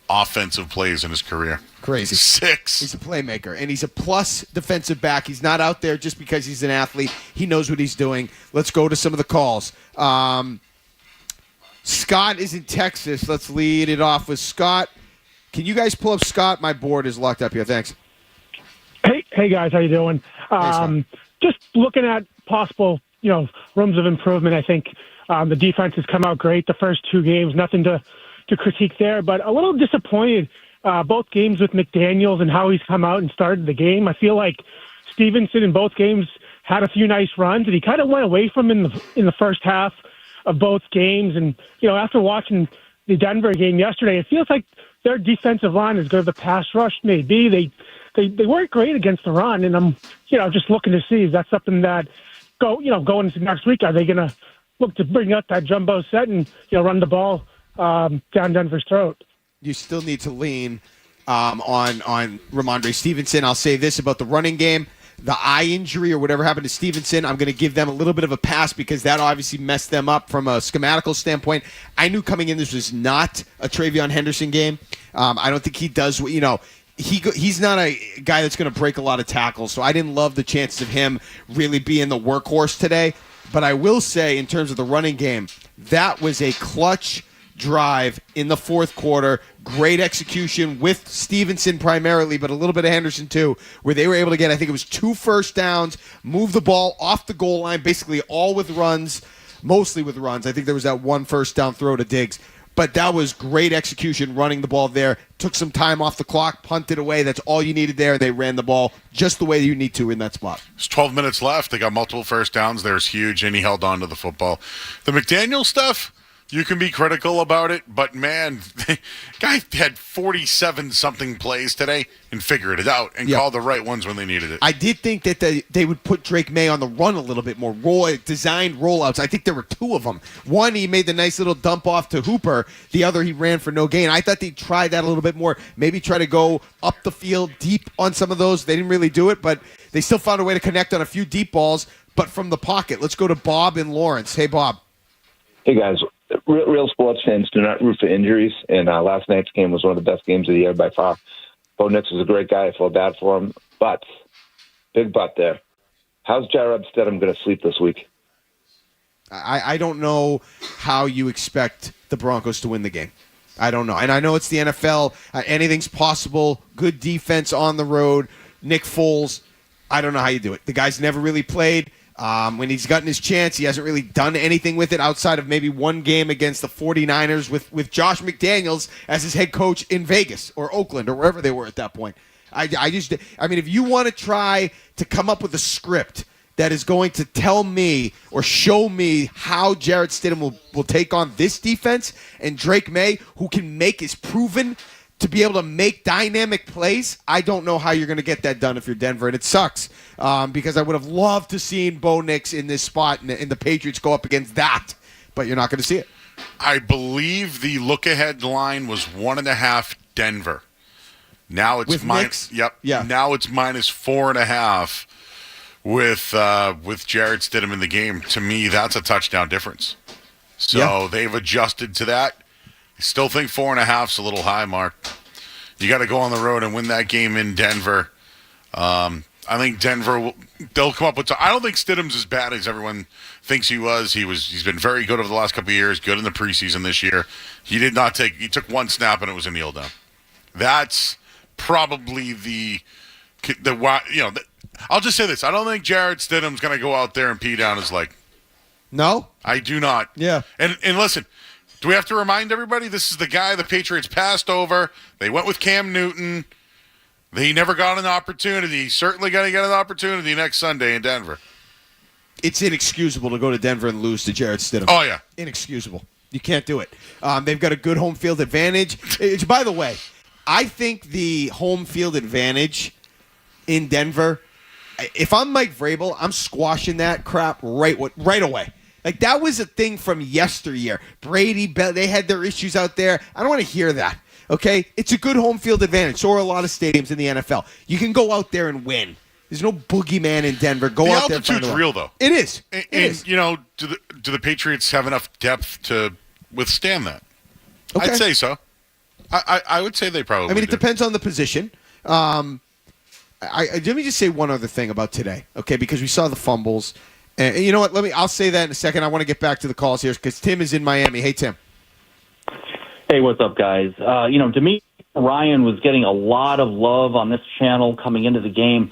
offensive plays in his career. Crazy. 6. He's a playmaker, and he's a plus defensive back. He's not out there just because he's an athlete. He knows what he's doing. Let's go to some of the calls. Scott is in Texas. Let's lead it off with Scott. Can you guys pull up Scott? My board is locked up here. Thanks. Hey guys, how you doing? Just looking at possible, rooms of improvement. I think the defense has come out great the first 2 games. Nothing to critique there, but a little disappointed both games with McDaniels and how he's come out and started the game. I feel like Stevenson in both games had a few nice runs, and he kind of went away from him in the first half of both games. And after watching the Denver game yesterday, it feels like their defensive line is good. The pass rush may be. They weren't great against the run, and I'm just looking to see, is that something that going into next week, are they going to look to bring up that jumbo set and run the ball down Denver's throat? You still need to lean on Ramondre Stevenson. I'll say this about the running game. The eye injury or whatever happened to Stevenson, I'm going to give them a little bit of a pass because that obviously messed them up from a schematical standpoint. I knew coming in this was not a Travion Henderson game. I don't think he does, he's not a guy that's going to break a lot of tackles, so I didn't love the chances of him really being the workhorse today. But I will say, in terms of the running game, that was a clutch drive in the fourth quarter. Great execution with Stevenson primarily, but a little bit of Henderson too, where they were able to get, I think it was 2 first downs, move the ball off the goal line, basically all with runs, mostly with runs. I think there was that 1 first down throw to Diggs. But that was great execution running the ball there. Took some time off the clock, punted away. That's all you needed there. They ran the ball just the way you need to in that spot. There's 12 minutes left. They got multiple first downs. There's huge, and he held on to the football. The McDaniel stuff, you can be critical about it, but man, guy had 47-something plays today and figured it out and called the right ones when they needed it. I did think that they would put Drake May on the run a little bit more, designed rollouts. I think there were 2 of them. One, he made the nice little dump off to Hooper. The other, he ran for no gain. I thought they'd try that a little bit more, maybe try to go up the field deep on some of those. They didn't really do it, but they still found a way to connect on a few deep balls, but from the pocket. Let's go to Bob in Lawrence. Hey, Bob. Hey, guys. Real sports fans do not root for injuries, and last night's game was one of the best games of the year by far. Bo Nix was a great guy. I feel bad for him, but big but there. How's Jared Stidham going to sleep this week? I don't know how you expect the Broncos to win the game. I don't know. And I know it's the NFL. Anything's possible. Good defense on the road. Nick Foles, I don't know how you do it. The guy's never really played. When he's gotten his chance, he hasn't really done anything with it outside of maybe one game against the 49ers with Josh McDaniels as his head coach in Vegas or Oakland or wherever they were at that point. I mean, if you want to try to come up with a script that is going to tell me or show me how Jarrett Stidham will take on this defense and Drake May, who is proven to be able to make dynamic plays, I don't know how you're going to get that done if you're Denver, and it sucks because I would have loved to seen Bo Nix in this spot and the Patriots go up against that, but you're not going to see it. I believe the look-ahead line was 1.5 Denver. Now it's minus. Yep. Yeah. Now it's minus 4.5 with Jarrett Stidham in the game. To me, that's a touchdown difference. So they've adjusted to that. I still think 4.5 is a little high, Mark. You got to go on the road and win that game in Denver. I think Denver they'll come up with. I don't think Stidham's as bad as everyone thinks he was. He's been very good over the last couple of years. Good in the preseason this year. He took 1 snap and it was a kneel down. That's probably I'll just say this. I don't think Jarrett Stidham's going to go out there and pee down his leg. No? I do not. Yeah. And listen, do we have to remind everybody this is the guy the Patriots passed over? They went with Cam Newton. They never got an opportunity. He's certainly going to get an opportunity next Sunday in Denver. It's inexcusable to go to Denver and lose to Jarrett Stidham. Oh, yeah. Inexcusable. You can't do it. They've got a good home field advantage. By the way, I think the home field advantage in Denver, if I'm Mike Vrabel, I'm squashing that crap right away. Like, that was a thing from yesteryear. Brady, they had their issues out there. I don't want to hear that, okay? It's a good home field advantage. So are a lot of stadiums in the NFL. You can go out there and win. There's no boogeyman in Denver. Go out there and find a way. The altitude's real, though. It is. And you know, do the Patriots have enough depth to withstand that? Okay. I'd say so. I would say they probably it do. depends on the position. Let me just say one other thing about today, okay? Because we saw the fumbles. And you know what? I'll say that in a second. I want to get back to the calls here because Tim is in Miami. Hey, Tim. Hey, what's up, guys? Demetrius Ryan was getting a lot of love on this channel coming into the game.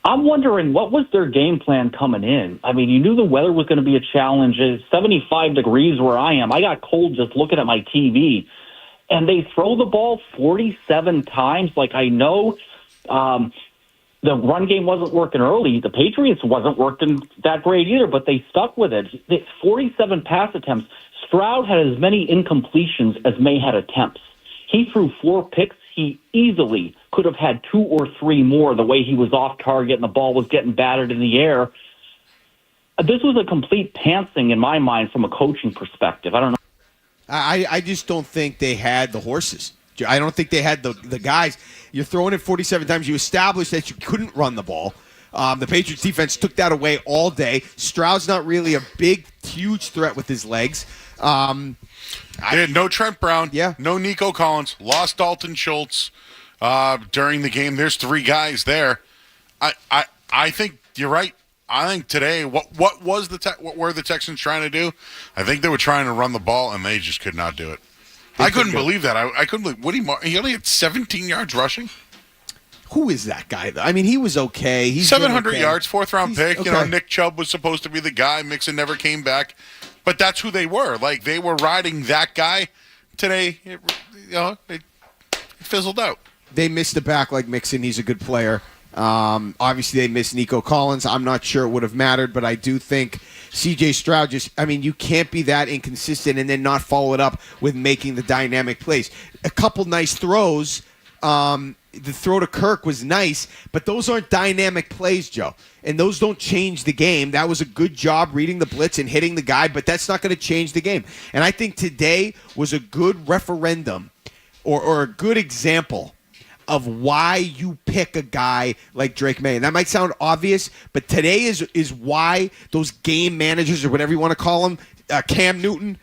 I'm wondering, what was their game plan coming in? I mean, you knew the weather was going to be a challenge. It's 75 degrees where I am. I got cold just looking at my TV. And they throw the ball 47 times. Like, I know the run game wasn't working early. The Patriots wasn't working that great either, but they stuck with it. 47 pass attempts. Stroud had as many incompletions as May had attempts. He threw 4 picks. He easily could have had 2 or 3 more the way he was off target and the ball was getting battered in the air. This was a complete pantsing in my mind from a coaching perspective. I don't know. I just don't think they had the horses. I don't think they had the guys. You're throwing it 47 times. You established that you couldn't run the ball. The Patriots defense took that away all day. Stroud's not really a big, huge threat with his legs. They had no Trent Brown, no Nico Collins, lost Dalton Schultz during the game. There's 3 guys there. I think you're right. I think today, what were the Texans trying to do? I think they were trying to run the ball, and they just could not do it. I couldn't believe that. I couldn't believe he only had 17 yards rushing. Who is that guy, though? I mean, he was okay. He's 700 okay. yards, 4th-round pick. Okay. You know, Nick Chubb was supposed to be the guy. Mixon never came back. But that's who they were. Like, they were riding that guy. Today, it fizzled out. They missed a back like Mixon. He's a good player. Obviously, they missed Nico Collins. I'm not sure it would have mattered, but I do think C.J. Stroud you can't be that inconsistent and then not follow it up with making the dynamic plays. A couple nice throws. The throw to Kirk was nice, but those aren't dynamic plays, Joe. And those don't change the game. That was a good job reading the blitz and hitting the guy, but that's not going to change the game. And I think today was a good referendum or a good example of why you pick a guy like Drake May. And that might sound obvious, but today is why those game managers or whatever you want to call them, Cam Newton,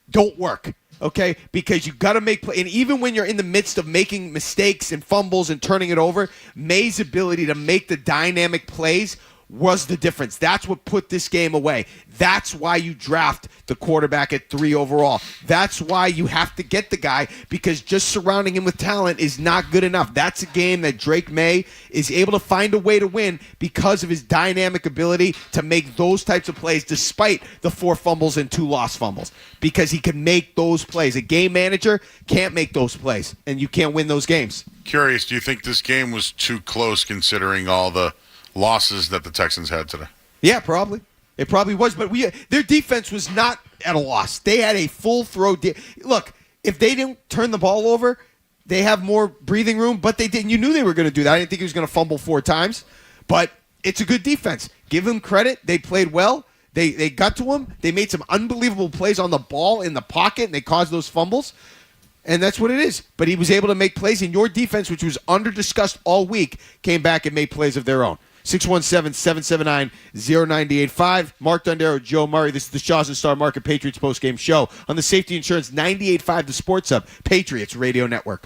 don't work. Okay, because you got to make play, and even when you're in the midst of making mistakes and fumbles and turning it over, May's ability to make the dynamic plays was the difference. That's what put this game away. That's why you draft the quarterback at 3 overall. That's why you have to get the guy, because just surrounding him with talent is not good enough. That's a game that Drake May is able to find a way to win because of his dynamic ability to make those types of plays despite the 4 fumbles and 2 lost fumbles, because he can make those plays. A game manager can't make those plays, and you can't win those games. Curious, do you think this game was too close considering all the losses that the Texans had today? Yeah, probably. It probably was, but their defense was not at a loss. They had a full throw. Look, if they didn't turn the ball over, they have more breathing room, but they didn't. You knew they were going to do that. I didn't think he was going to fumble 4 times, but it's a good defense. Give them credit. They played well. They got to him. They made some unbelievable plays on the ball in the pocket, and they caused those fumbles. And that's what it is. But he was able to make plays, and your defense, which was under-discussed all week, came back and made plays of their own. 617-779-0985. Mark Dondero, Joe Murray. This is the Shaws and Star Market Patriots postgame show on the Safety Insurance 98.5 The Sports Hub, Patriots Radio Network.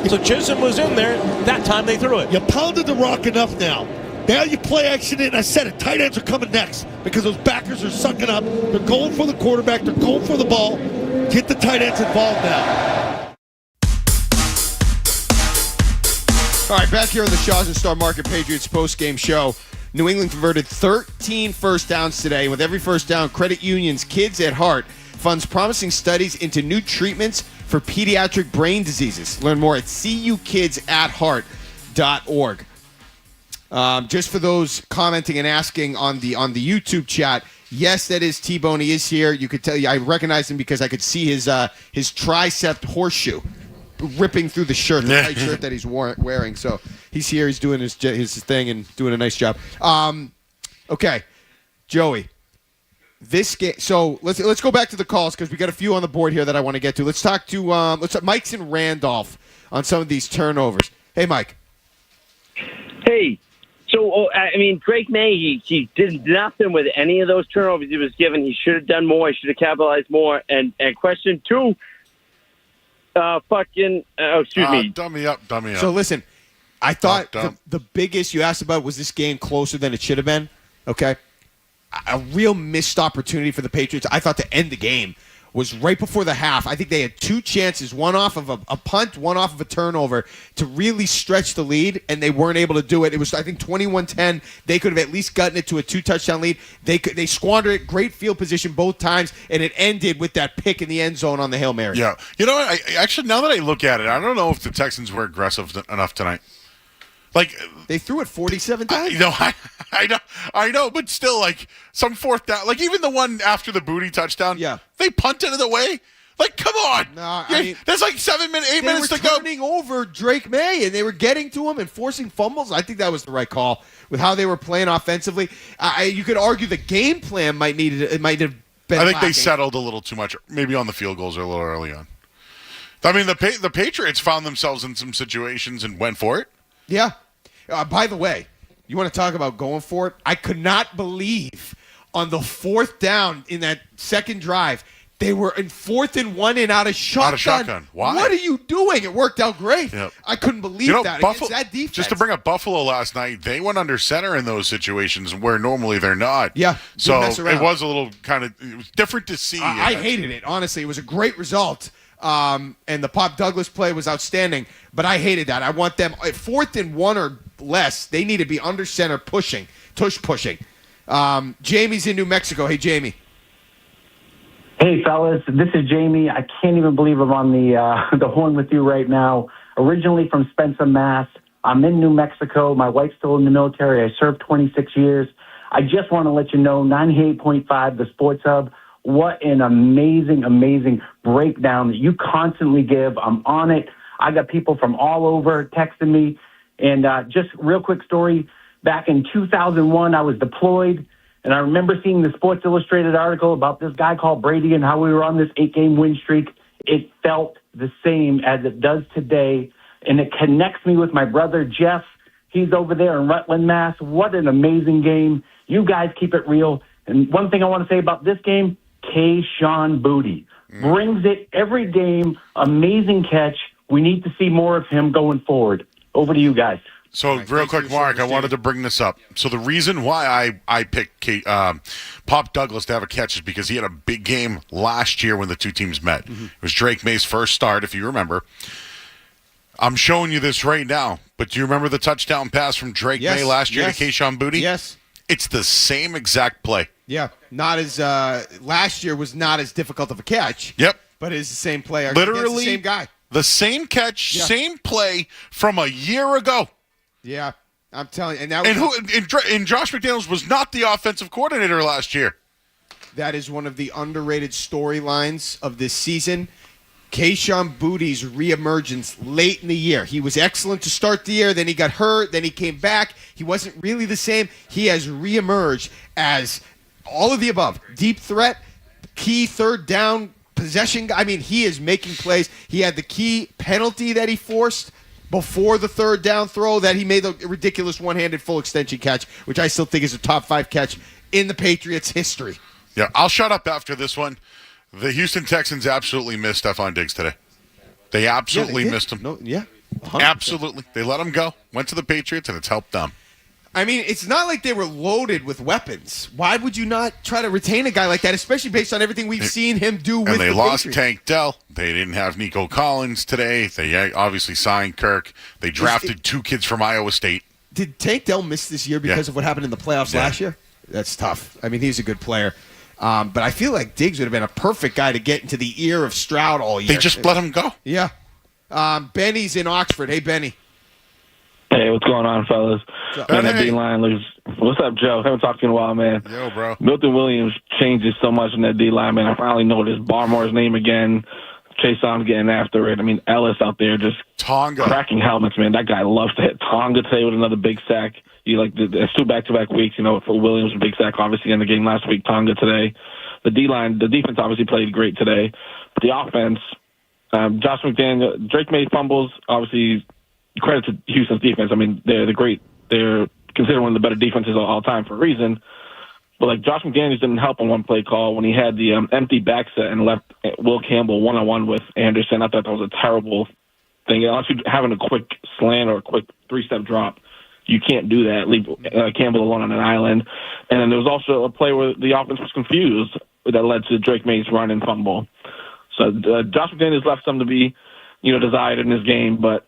So Chisholm was in there. That time they threw it. You pounded the rock enough now. Now you play action in. I said it. Tight ends are coming next because those backers are sucking up. They're going for the quarterback. They're going for the ball. Get the tight ends involved now. All right, back here on the Shaws and Star Market Patriots post-game show. New England converted 13 first downs today. With every first down, Credit Union's Kids at Heart funds promising studies into new treatments for pediatric brain diseases. Learn more at cukidsatheart.org. Just for those commenting and asking on the YouTube chat, yes, that is T-Bone. He is here. You could tell. I recognize him because I could see his tricep horseshoe ripping through the shirt, the tight shirt that he's wearing. So he's here. He's doing his thing and doing a nice job. Okay, Joey. This game. So let's go back to the calls because we got a few on the board here that I want to get to. Let's talk to Mike's and Randolph on some of these turnovers. Hey, Mike. Hey. So, Drake May, he did nothing with any of those turnovers he was given. He should have done more. He should have capitalized more. And question two, excuse me. Dummy up. So, listen, I thought the biggest you asked about was this game closer than it should have been, okay? A real missed opportunity for the Patriots, I thought, to end the game was right before the half. I think they had two chances, one off of a punt, one off of a turnover, to really stretch the lead, and they weren't able to do it. It was, I think, 21-10. They could have at least gotten it to a 2-touchdown lead. They squandered it. Great field position both times, and it ended with that pick in the end zone on the Hail Mary. Yeah. You know what? Actually, now that I look at it, I don't know if the Texans were aggressive enough tonight. Like, they threw it 47 times. I know, but still, like, some fourth down, like even the one after the Booty touchdown. Yeah, they punted it away. Like, come on! No, there's like 8 minutes to go. They were turning over Drake May, and they were getting to him and forcing fumbles. I think that was the right call with how they were playing offensively. You could argue the game plan might have been. I think lacking. They settled a little too much, maybe on the field goals a little early on. I mean, the Patriots found themselves in some situations and went for it. Yeah. By the way, you want to talk about going for it? I could not believe on the fourth down in that second drive, they were in 4th and 1 and out of shotgun. Why? What are you doing? It worked out great. Yep. I couldn't believe that against that defense. Just to bring up Buffalo last night, they went under center in those situations where normally they're not. Yeah. So it was a little it was different to see. I hated it, honestly. It was a great result. And the Pop Douglas play was outstanding, but I hated that. I want them at 4th and 1 or less. They need to be under center pushing. Jamie's in New Mexico. Hey, Jamie. Hey, fellas. This is Jamie. I can't even believe I'm on the horn with you right now. Originally from Spencer, Mass. I'm in New Mexico. My wife's still in the military. I served 26 years. I just want to let you know, 98.5, the Sports Hub, what an amazing, amazing breakdown that you constantly give. I'm on it. I got people from all over texting me. And just real quick story, back in 2001, I was deployed, and I remember seeing the Sports Illustrated article about this guy called Brady and how we were on this 8-game win streak. It felt the same as it does today, and it connects me with my brother, Jeff. He's over there in Rutland, Mass. What an amazing game. You guys keep it real. And one thing I want to say about this game, Kayshon Boutte brings it every game. Amazing catch. We need to see more of him going forward. Over to you guys. So real quick, Mark, I wanted to bring this up. So the reason why I picked Pop Douglas to have a catch is because he had a big game last year when the two teams met. Mm-hmm. It was Drake May's first start, if you remember. I'm showing you this right now, but do you remember the touchdown pass from Drake May last year to Kayshon Boutte? Yes. It's the same exact play. Yeah, not as last year was not as difficult of a catch. Yep. But it's the same player. Literally the same guy. The same catch, same play from a year ago. Yeah, I'm telling you. And that was and Josh McDaniels was not the offensive coordinator last year. That is one of the underrated storylines of this season. Kayshon Boutte's reemergence late in the year. He was excellent to start the year. Then he got hurt. Then he came back. He wasn't really the same. He has reemerged as all of the above. Deep threat, key third down possession guy. I mean, he is making plays. He had the key penalty that he forced before the third down throw that he made the ridiculous one-handed full extension catch, which I still think is a top 5 catch in the Patriots' history. Yeah, I'll shut up after this one. The Houston Texans absolutely missed Stephon Diggs today. They absolutely missed him. No, yeah. 100%. Absolutely. They let him go, went to the Patriots, and it's helped them. I mean, it's not like they were loaded with weapons. Why would you not try to retain a guy like that, especially based on everything we've seen him do with the Patriots? And they lost Patriots? Tank Dell. They didn't have Nico Collins today. They obviously signed Kirk. They drafted two kids from Iowa State. Did Tank Dell miss this year because of what happened in the playoffs last year? That's tough. I mean, he's a good player. But I feel like Diggs would have been a perfect guy to get into the ear of Stroud all year. They just let him go. Yeah. Benny's in Oxford. Hey, Benny. Hey, what's going on, fellas? Man, that D-line looks... What's up, Joe? Haven't talked to you in a while, man. Yo, bro. Milton Williams changes so much in that D-line, man. I finally noticed Barmore's name again. Chaseon's getting after it. I mean, Ellis out there just cracking helmets, man. That guy loves to hit. Tonga today with another big sack. It's 2 back-to-back weeks, for Williams, a big sack, obviously, in the game last week. Tonga today. The defense obviously played great today. But the offense, Josh McDaniel, Drake May fumbles, obviously, credit to Houston's defense. I mean, they're great. They're considered one of the better defenses of all time for a reason. But, Josh McDaniels didn't help on one play call when he had the empty back set and left Will Campbell one-on-one with Anderson. I thought that was a terrible thing. Unless you're having a quick slant or a quick 3-step drop, you can't do that. Leave Campbell alone on an island. And then there was also a play where the offense was confused that led to Drake May's run and fumble. So Josh McDaniels left some to be, desired in this game. But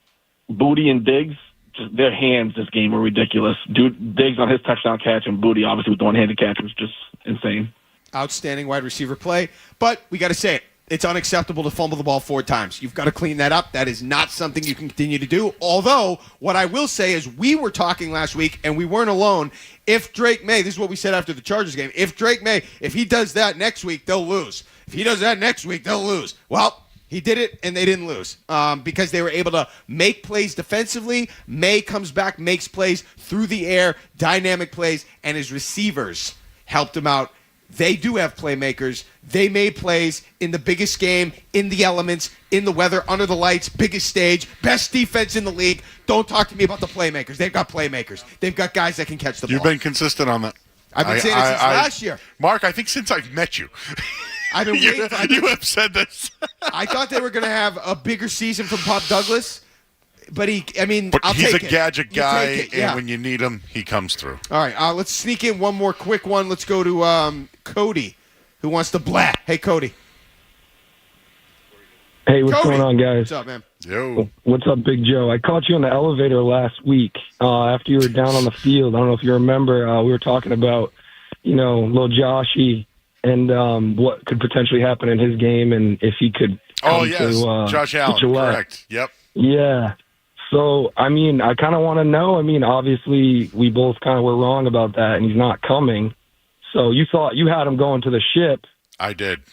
Booty and Diggs, just their hands this game were ridiculous. Diggs on his touchdown catch and Booty obviously with the one-handed catch was just insane. Outstanding wide receiver play. But we got to say it. It's unacceptable to fumble the ball 4 times. You've got to clean that up. That is not something you can continue to do. Although, what I will say is we were talking last week, and we weren't alone. If Drake May, this is what we said after the Chargers game, if Drake May, if he does that next week, they'll lose. If he does that next week, they'll lose. Well, he did it, and they didn't lose because they were able to make plays defensively. May comes back, makes plays through the air, dynamic plays, and his receivers helped him out. They do have playmakers. They made plays in the biggest game, in the elements, in the weather, under the lights, biggest stage, best defense in the league. Don't talk to me about the playmakers. They've got playmakers. They've got guys that can catch the ball. You've been consistent on that. I've been saying it since last year. Mark, I think since I've met you. I've been waiting. You have said this. I thought they were going to have a bigger season from Pop Douglas. But he's a gadget guy, and when you need him, he comes through. All right, let's sneak in one more quick one. Let's go to Cody, who wants to blah. Hey, Cody. Hey, what's going on, guys? What's up, man? Yo. What's up, Big Joe? I caught you on the elevator last week after you were down on the field. I don't know if you remember. We were talking about, little Joshy and what could potentially happen in his game and if he could come to Josh Allen, correct. Yep. Yeah. So, I kind of want to know. Obviously, we both kind of were wrong about that, and he's not coming. So, you thought you had him going to the ship. I did.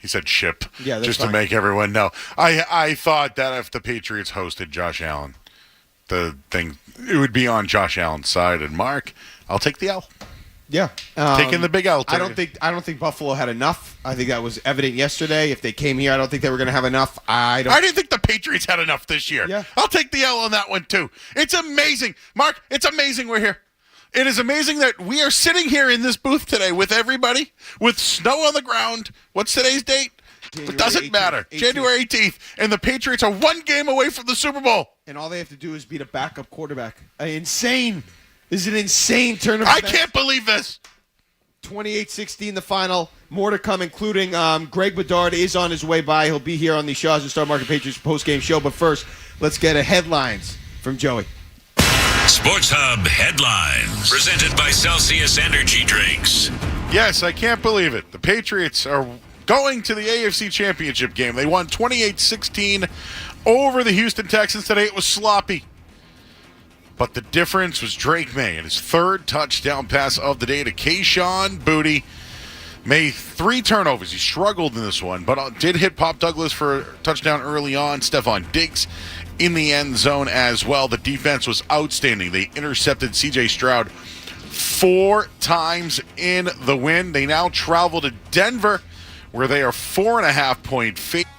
He said ship, just fine. to make everyone know. I thought that if the Patriots hosted Josh Allen, it would be on Josh Allen's side. And Mark, I'll take the L. Yeah, taking the big L. I don't think Buffalo had enough. I think that was evident yesterday. If they came here, I don't think they were going to have enough. I didn't think the Patriots had enough this year. Yeah. I'll take the L on that one too. It's amazing, Mark. It's amazing we're here. It is amazing that we are sitting here in this booth today with everybody, with snow on the ground. What's today's date? It doesn't matter. January 18th, and the Patriots are 1 game away from the Super Bowl. And all they have to do is beat a backup quarterback. Insane. This is an insane turn of events. I can't believe this. 28-16 the final. More to come, including Greg Bedard is on his way by. He'll be here on the Shaws and Star Market Patriots postgame show. But first, let's get a headlines from Joey. Sports Hub headlines presented by Celsius Energy Drinks. Yes, I can't believe it. The Patriots are going to the AFC Championship game. They won 28-16 over the Houston Texans today. It was sloppy. But the difference was Drake May and his 3rd touchdown pass of the day to Kayshon Boutte. May 3 turnovers. He struggled in this one, but did hit Pop Douglas for a touchdown early on. Stephon Diggs in the end zone as well. The defense was outstanding. They intercepted C.J. Stroud 4 times in the win. They now travel to Denver, where they are 4.5-point favorites.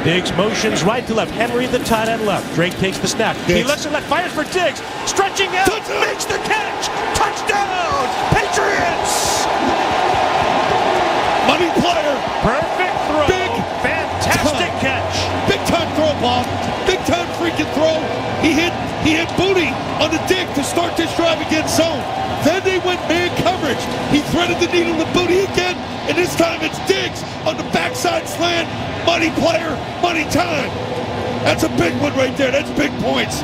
Diggs motions right to left. Henry, the tight end left. Drake takes the snap. He looks and left, fires for Diggs. Stretching out, makes the catch. Touchdown, Patriots! Money player. Perfect throw. Fantastic catch. Big time throw, Bob. Big time freaking throw. He hit Booty on the dig to start this drive against zone. Then they went man coverage. He threaded the needle to Booty again, and this time it's Diggs on the backside slant. Money player, money time. That's a big one right there. That's big points.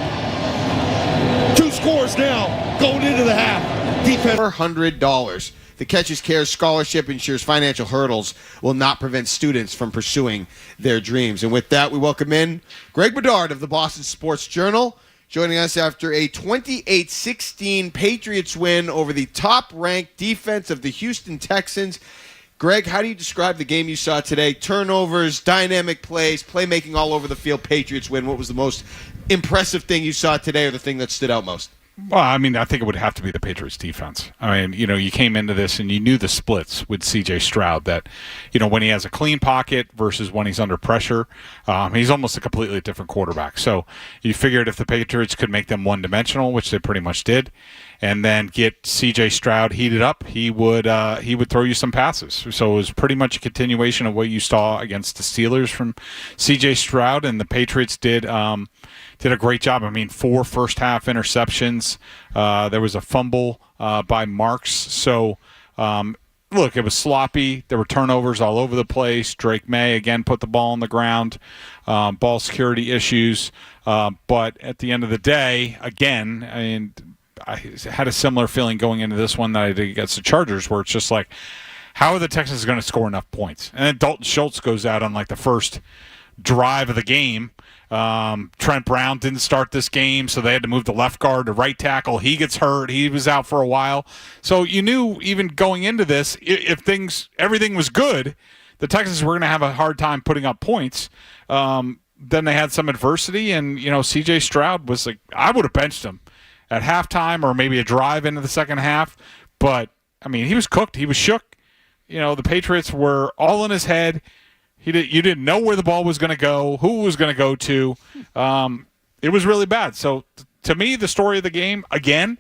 2 scores now going into the half. Defense. $400. The Catches Care Scholarship ensures financial hurdles will not prevent students from pursuing their dreams. And with that, we welcome in Greg Bedard of the Boston Sports Journal, joining us after a 28-16 Patriots win over the top-ranked defense of the Houston Texans. Greg, how do you describe the game you saw today? Turnovers, dynamic plays, playmaking all over the field, Patriots win. What was the most impressive thing you saw today, or the thing that stood out most? Well, I mean, I think it would have to be the Patriots defense. I mean, you came into this and you knew the splits with C.J. Stroud, that, when he has a clean pocket versus when he's under pressure, he's almost a completely different quarterback. So you figured if the Patriots could make them one-dimensional, which they pretty much did, and then get C.J. Stroud heated up, he would throw you some passes. So it was pretty much a continuation of what you saw against the Steelers from C.J. Stroud, and the Patriots did a great job. I mean, 4 first-half interceptions. There was a fumble by Marks. So, look, it was sloppy. There were turnovers all over the place. Drake May, again, put the ball on the ground. Ball security issues. But at the end of the day, again, I mean, I had a similar feeling going into this one that I did against the Chargers, where it's just like, how are the Texans going to score enough points? And then Dalton Schultz goes out on, like, the first drive of the game. Trent Brown didn't start this game, so they had to move the left guard to right tackle. He gets hurt. He was out for a while. So you knew even going into this, if everything was good, the Texans were going to have a hard time putting up points. Then they had some adversity, and, C.J. Stroud was like, I would have benched him at halftime or maybe a drive into the second half. But, I mean, he was cooked. He was shook. The Patriots were all in his head. You didn't know where the ball was going to go, who it was going to go to. It was really bad. So, to me, the story of the game, again,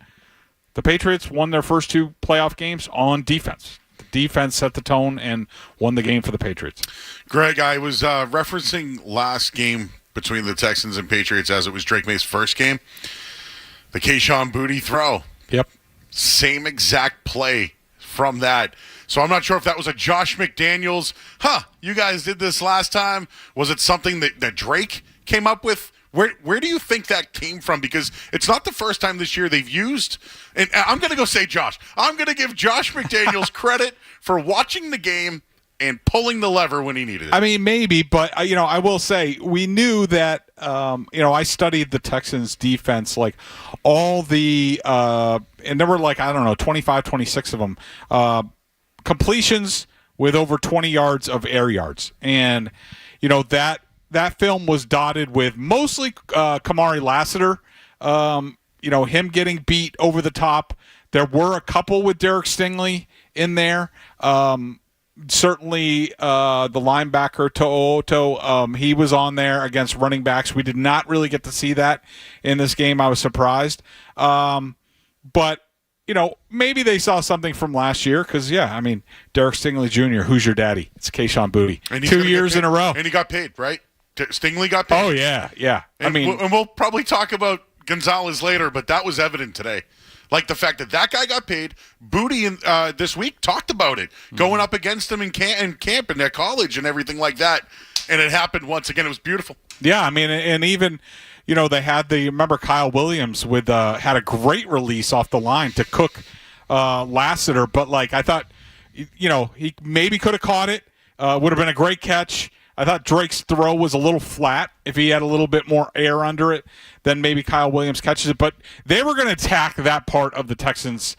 the Patriots won their first 2 playoff games on defense. The defense set the tone and won the game for the Patriots. Greg, I was referencing last game between the Texans and Patriots as it was Drake May's first game. The Kayshon Boutte throw. Yep. Same exact play from that. So I'm not sure if that was a Josh McDaniels, you guys did this last time. Was it something that Drake came up with? Where do you think that came from? Because it's not the first time this year they've used, and I'm going to go say Josh. I'm going to give Josh McDaniels credit for watching the game and pulling the lever when he needed it. I mean, maybe, but, I will say we knew that, I studied the Texans defense, like all the, and there were 25, 26 of them, completions with over 20 yards of air yards. And, that film was dotted with mostly Kamari Lassiter, him getting beat over the top. There were a couple with Derek Stingley in there. Certainly the linebacker, To'oto, he was on there against running backs. We did not really get to see that in this game. I was surprised. But, maybe they saw something from last year because, Derek Stingley Jr., who's your daddy? It's Kayshon Boutte. And 2 years in a row. And he got paid, right? Stingley got paid? Oh, yeah. And we'll probably talk about Gonzalez later, but that was evident today. Like the fact that guy got paid. Boutte this week talked about it, going up against him in camp and at college and everything like that. And it happened once again. It was beautiful. Yeah, I mean, and even, they had remember Kyle Williams had a great release off the line to cook Lassiter. But, I thought, he maybe could have caught it. Would have been a great catch. I thought Drake's throw was a little flat. If he had a little bit more air under it, then maybe Kyle Williams catches it. But they were going to attack that part of the Texans'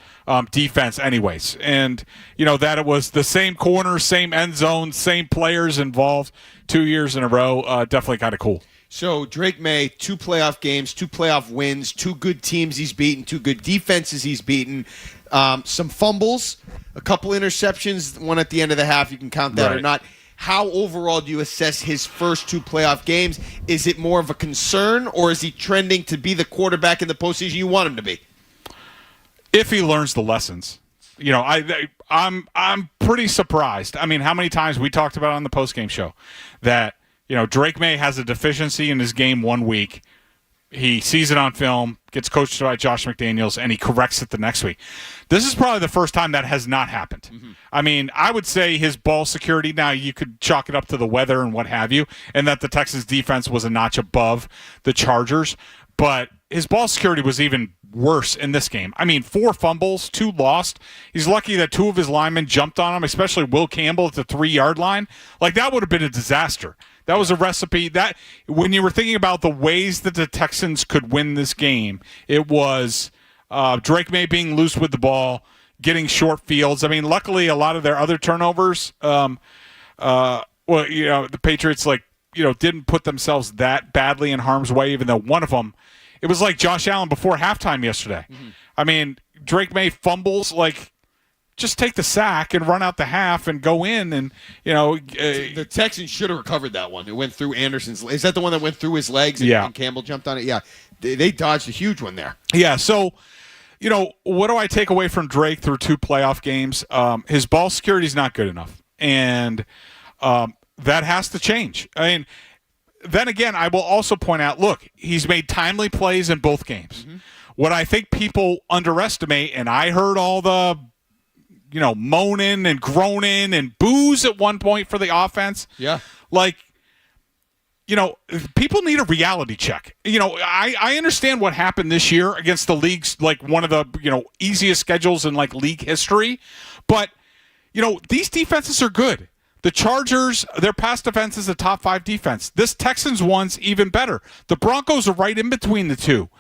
defense anyways. And, that it was the same corner, same end zone, same players involved 2 years in a row. Definitely kind of cool. So Drake May, 2 playoff games, 2 playoff wins, 2 good teams he's beaten, 2 good defenses he's beaten, some fumbles, a couple interceptions, one at the end of the half. You can count that or not. How overall do you assess his first 2 playoff games? Is it more of a concern, or is he trending to be the quarterback in the postseason you want him to be? If he learns the lessons. You know, I'm pretty surprised. I mean, how many times we talked about on the postgame show that, you know, Drake May has a deficiency in his game 1 week. He sees it on film, gets coached by Josh McDaniels, and he corrects it the next week. This is probably the first time that has not happened. Mm-hmm. I mean, I would say his ball security, now you could chalk it up to the weather and what have you, and that the Texans defense was a notch above the Chargers, but his ball security was even worse in this game. I mean, 4 fumbles, 2 lost. He's lucky that 2 of his linemen jumped on him, especially Will Campbell at the 3-yard line. Like, that would have been a disaster. That was a recipe that when you were thinking about the ways that the Texans could win this game, it was Drake May being loose with the ball, getting short fields. I mean, luckily, a lot of their other turnovers, well, you know, the Patriots, like, you know, didn't put themselves that badly in harm's way, even though one of them, it was like Josh Allen before halftime yesterday. Mm-hmm. I mean, Drake May fumbles, like, just take the sack and run out the half and go in, and, you know. The Texans should have recovered that one. It went through Anderson's. Is that the one that went through his legs and Campbell jumped on it? Yeah. They dodged a huge one there. Yeah, so, you know, what do I take away from Drake through 2 playoff games? His ball security is not good enough, and that has to change. I mean, then again, I will also point out, look, he's made timely plays in both games. Mm-hmm. What I think people underestimate, and I heard all the, you know, moaning and groaning and boos at one point for the offense. Yeah. Like, you know, people need a reality check. You know, I understand what happened this year against the league's, like, one of the, you know, easiest schedules in, like, league history. But, you know, these defenses are good. The Chargers, their pass defense is a top 5 defense. This Texans one's even better. The Broncos are right in between the two.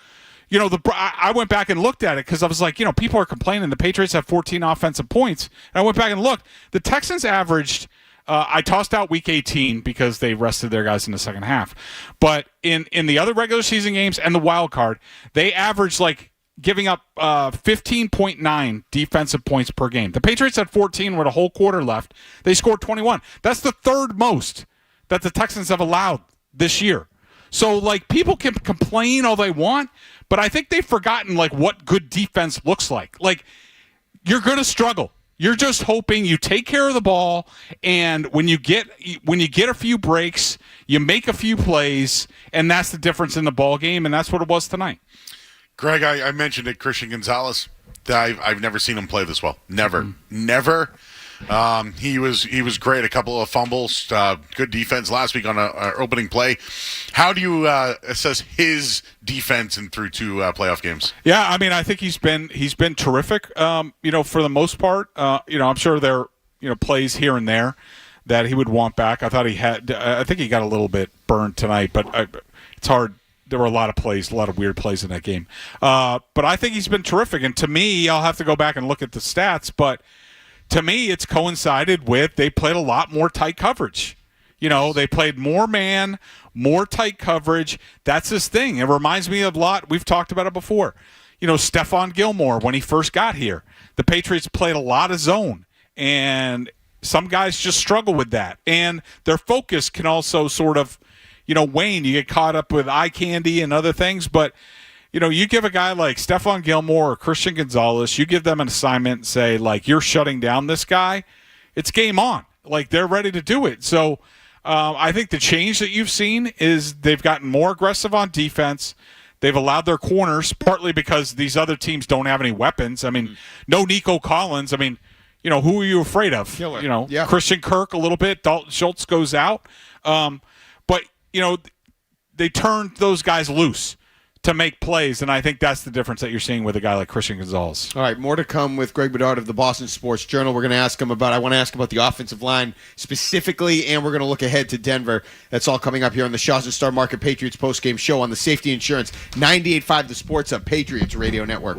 You know, I went back and looked at it because I was like, you know, people are complaining the Patriots have 14 offensive points. And I went back and looked. The Texans averaged, I tossed out Week 18 because they rested their guys in the second half. But in the other regular season games and the wild card, they averaged, like, giving up 15.9 defensive points per game. The Patriots had 14 with a whole quarter left. They scored 21. That's the 3rd most that the Texans have allowed this year. So, like, people can complain all they want, but I think they've forgotten, like, what good defense looks like. Like, you're going to struggle. You're just hoping you take care of the ball, and when you get a few breaks, you make a few plays, and that's the difference in the ball game, and that's what it was tonight. Greg, I mentioned it, Christian Gonzalez. I've never seen him play this well. Never. Mm-hmm. Never. He was great. A couple of fumbles, good defense last week on our opening play. How do you assess his defense in through 2 playoff games? Yeah, I mean, I think he's been terrific. You know, for the most part. You know, I'm sure there are, you know, plays here and there that he would want back. I thought he had. I think he got a little bit burned tonight, but it's hard. There were a lot of plays, a lot of weird plays in that game. But I think he's been terrific. And to me, I'll have to go back and look at the stats, but to me, it's coincided with they played a lot more tight coverage. You know, they played more man, more tight coverage. That's his thing. It reminds me of a lot. We've talked about it before. You know, Stephon Gilmore, when he first got here, the Patriots played a lot of zone, and some guys just struggle with that. And their focus can also sort of, you know, wane. You get caught up with eye candy and other things, but you know, you give a guy like Stephon Gilmore or Christian Gonzalez, you give them an assignment and say, like, you're shutting down this guy, it's game on. Like, they're ready to do it. So I think the change that you've seen is they've gotten more aggressive on defense. They've allowed their corners, partly because these other teams don't have any weapons. I mean, no Nico Collins. I mean, you know, who are you afraid of? Killer. You know, yeah. Christian Kirk a little bit. Dalton Schultz goes out. But, you know, they turned those guys loose to make plays, and I think that's the difference that you're seeing with a guy like Christian Gonzalez. All right, more to come with Greg Bedard of the Boston Sports Journal. We're going to ask him about, I want to ask about the offensive line specifically, and we're going to look ahead to Denver. That's all coming up here on the Shaw's and Star Market Patriots postgame show on the Safety Insurance 98.5 The Sports Hub Patriots Radio Network.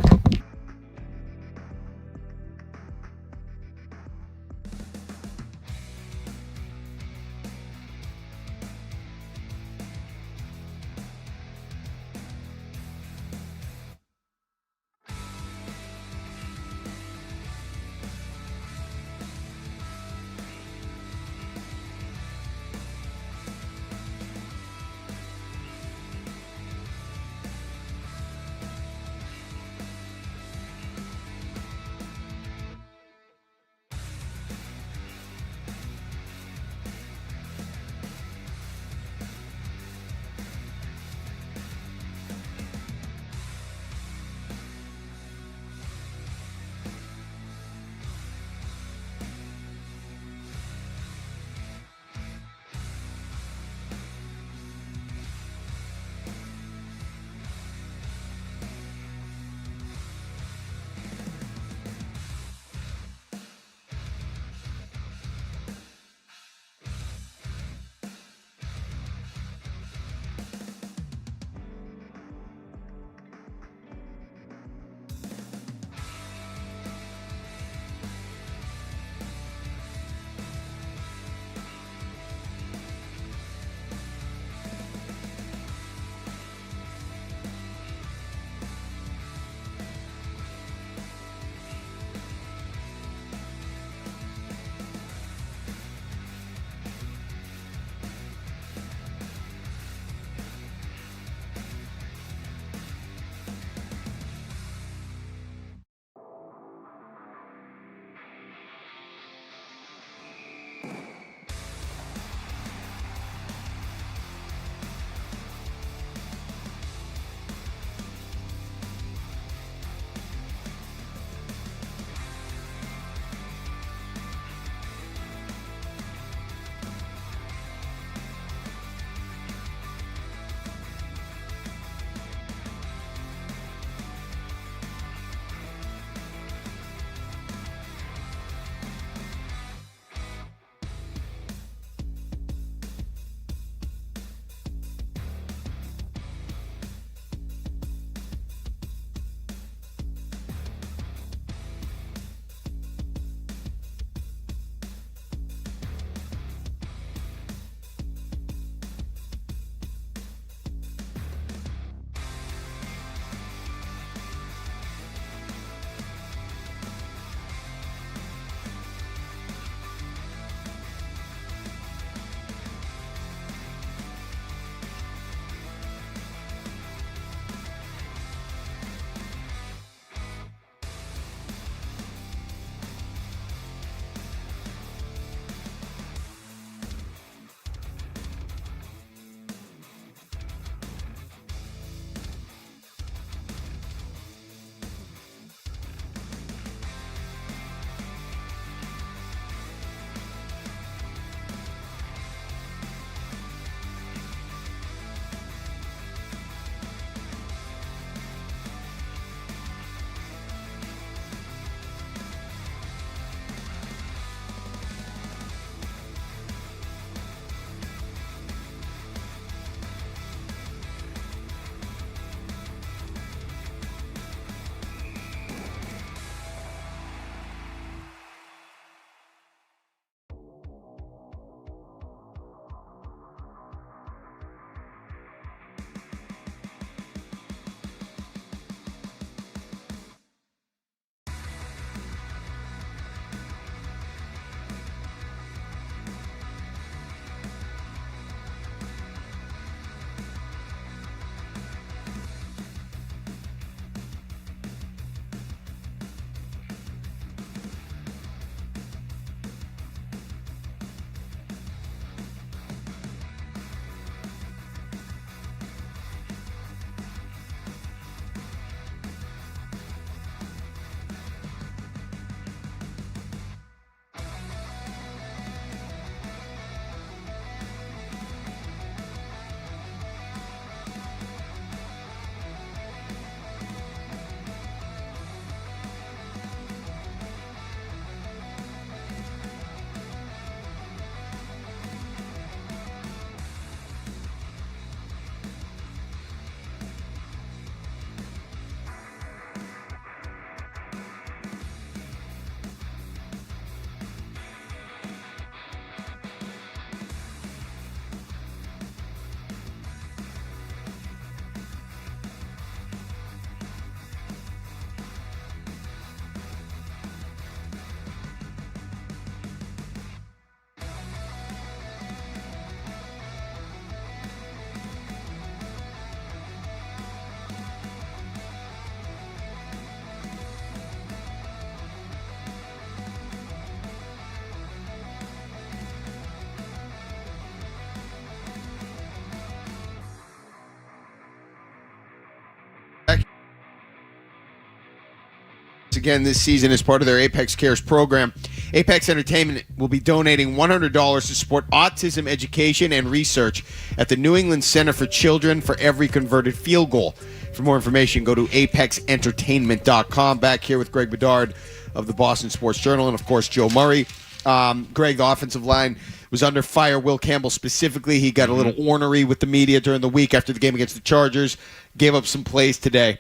again this season as part of their Apex Cares program. Apex Entertainment will be donating $100 to support autism education and research at the New England Center for Children for every converted field goal. For more information, go to apexentertainment.com. Back here with Greg Bedard of the Boston Sports Journal and, of course, Joe Murray. Greg, the offensive line was under fire. Will Campbell specifically, he got a little ornery with the media during the week after the game against the Chargers, gave up some plays today.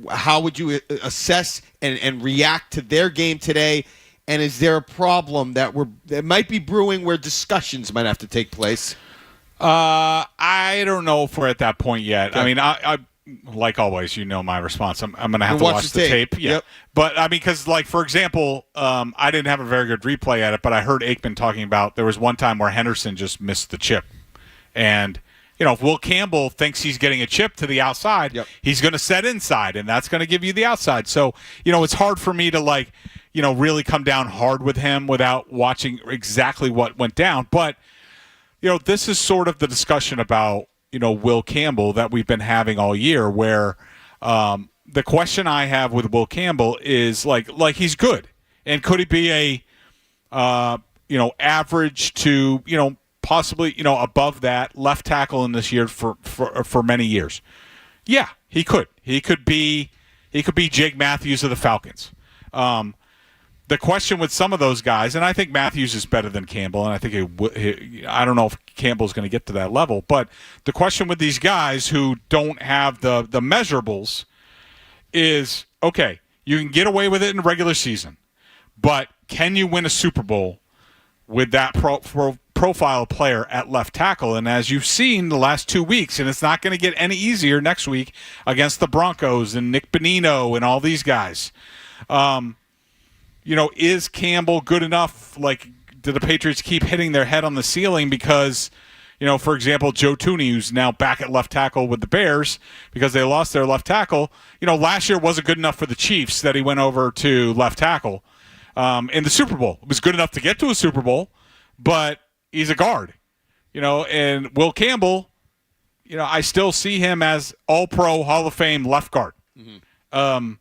How would you assess and react to their game today? And is there a problem that might be brewing where discussions might have to take place? I don't know if we're at that point yet. Okay. I mean, I like always, you know my response. I'm going to have to watch the tape. Yeah. Yep. But, I mean, because, like, for example, I didn't have a very good replay at it, but I heard Aikman talking about there was one time where Henderson just missed the chip. And, you know, if Will Campbell thinks he's getting a chip to the outside, he's going to set inside, and that's going to give you the outside. So, you know, it's hard for me to, like, you know, really come down hard with him without watching exactly what went down. But, you know, this is sort of the discussion about, you know, Will Campbell that we've been having all year, where the question I have with Will Campbell is like he's good, and could he be a you know, average to, you know, possibly, you know, above that left tackle in this year for many years? Yeah, he could. He could be Jake Matthews of the Falcons. The question with some of those guys, and I think Matthews is better than Campbell, and I think I don't know if Campbell's going to get to that level, but the question with these guys who don't have the measurables is, okay, you can get away with it in the regular season, but can you win a Super Bowl with that profile player at left tackle? And as you've seen the last 2 weeks, and it's not going to get any easier next week against the Broncos and Nick Bonino and all these guys, you know, is Campbell good enough? Like, do the Patriots keep hitting their head on the ceiling because, you know, for example, Joe Thuney, who's now back at left tackle with the Bears because they lost their left tackle, you know, last year wasn't good enough for the Chiefs that he went over to left tackle in the Super Bowl. It was good enough to get to a Super Bowl, but he's a guard, you know, and Will Campbell, you know, I still see him as all-pro Hall of Fame left guard. Mm-hmm.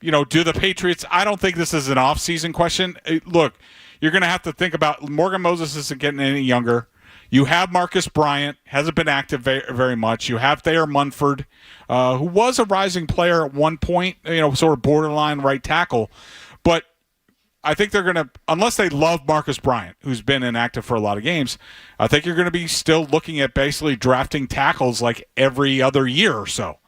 You know, do the Patriots – I don't think this is an off-season question. Look, you're going to have to think about – Morgan Moses isn't getting any younger. You have Marcus Bryant, hasn't been active very much. You have Thayer Munford, who was a rising player at one point, you know, sort of borderline right tackle. But I think they're going to – unless they love Marcus Bryant, who's been inactive for a lot of games, I think you're going to be still looking at basically drafting tackles like every other year or so,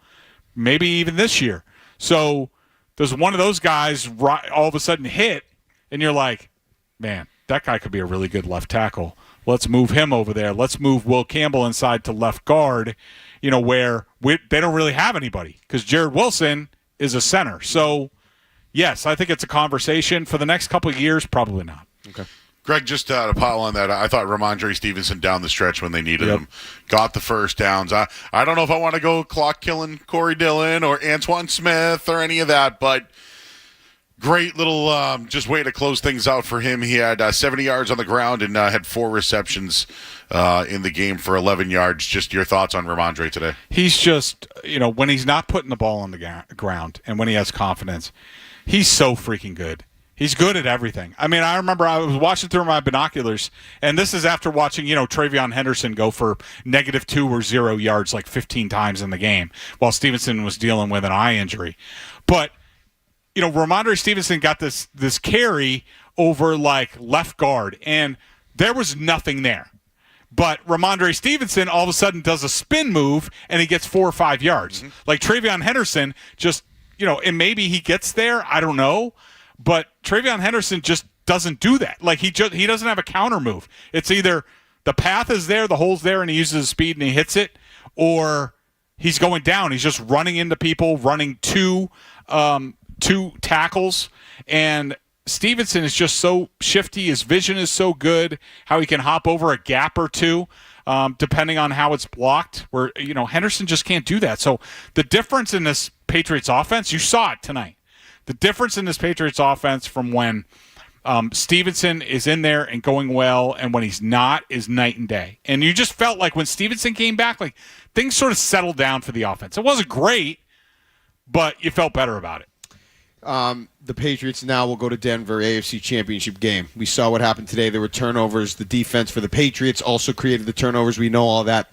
maybe even this year. So – does one of those guys all of a sudden hit, and you're like, man, that guy could be a really good left tackle. Let's move him over there. Let's move Will Campbell inside to left guard, you know, where they don't really have anybody because Jared Wilson is a center. So, yes, I think it's a conversation. For the next couple of years, probably not. Okay. Greg, just to pile on that, I thought Ramondre Stevenson down the stretch when they needed him got the first downs. I don't know if I want to go clock-killing Corey Dillon or Antoine Smith or any of that, but great little just way to close things out for him. He had 70 yards on the ground and had 4 receptions in the game for 11 yards. Just your thoughts on Ramondre today? He's just, you know, when he's not putting the ball on the ground and when he has confidence, he's so freaking good. He's good at everything. I mean, I remember I was watching through my binoculars, and this is after watching, you know, Travion Henderson go for -2 or 0 yards like 15 times in the game while Stevenson was dealing with an eye injury. But, you know, Ramondre Stevenson got this carry over, like, left guard, and there was nothing there. But Ramondre Stevenson all of a sudden does a spin move, and he gets 4 or 5 yards. Mm-hmm. Like Travion Henderson just, you know, and maybe he gets there, I don't know. But Travion Henderson just doesn't do that. Like, he doesn't have a counter move. It's either the path is there, the hole's there, and he uses his speed and he hits it, or he's going down. He's just running into people, running two tackles. And Stevenson is just so shifty. His vision is so good, how he can hop over a gap or two, depending on how it's blocked, where, you know, Henderson just can't do that. So the difference in this Patriots offense, you saw it tonight. The difference in this Patriots offense from when Stevenson is in there and going well and when he's not is night and day. And you just felt like when Stevenson came back, like things sort of settled down for the offense. It wasn't great, but you felt better about it. The Patriots now will go to Denver, AFC Championship game. We saw what happened today. There were turnovers. The defense for the Patriots also created the turnovers. We know all that.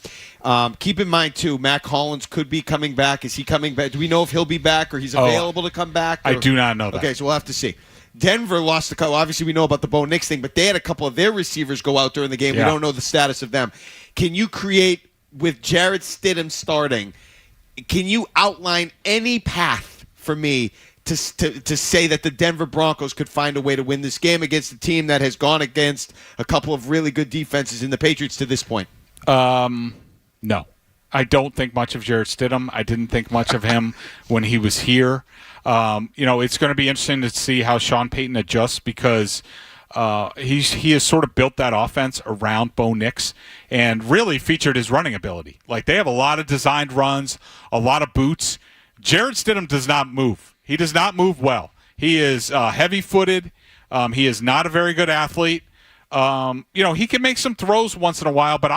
Keep in mind, too, Mac Hollins could be coming back. Is he coming back? Do we know if he'll be back or he's available to come back? I do not know that. Okay, so we'll have to see. Denver lost a couple. Obviously, we know about the Bo Nix thing, but they had a couple of their receivers go out during the game. Yeah. We don't know the status of them. Can you create, with Jarrett Stidham starting, can you outline any path for me to say that the Denver Broncos could find a way to win this game against a team that has gone against a couple of really good defenses in the Patriots to this point? No. I don't think much of Jarrett Stidham. I didn't think much of him when he was here. It's going to be interesting to see how Sean Payton adjusts because he has sort of built that offense around Bo Nix and really featured his running ability. Like, they have a lot of designed runs, a lot of boots. Jarrett Stidham does not move. He does not move well. He is heavy-footed. He is not a very good athlete. He can make some throws once in a while, but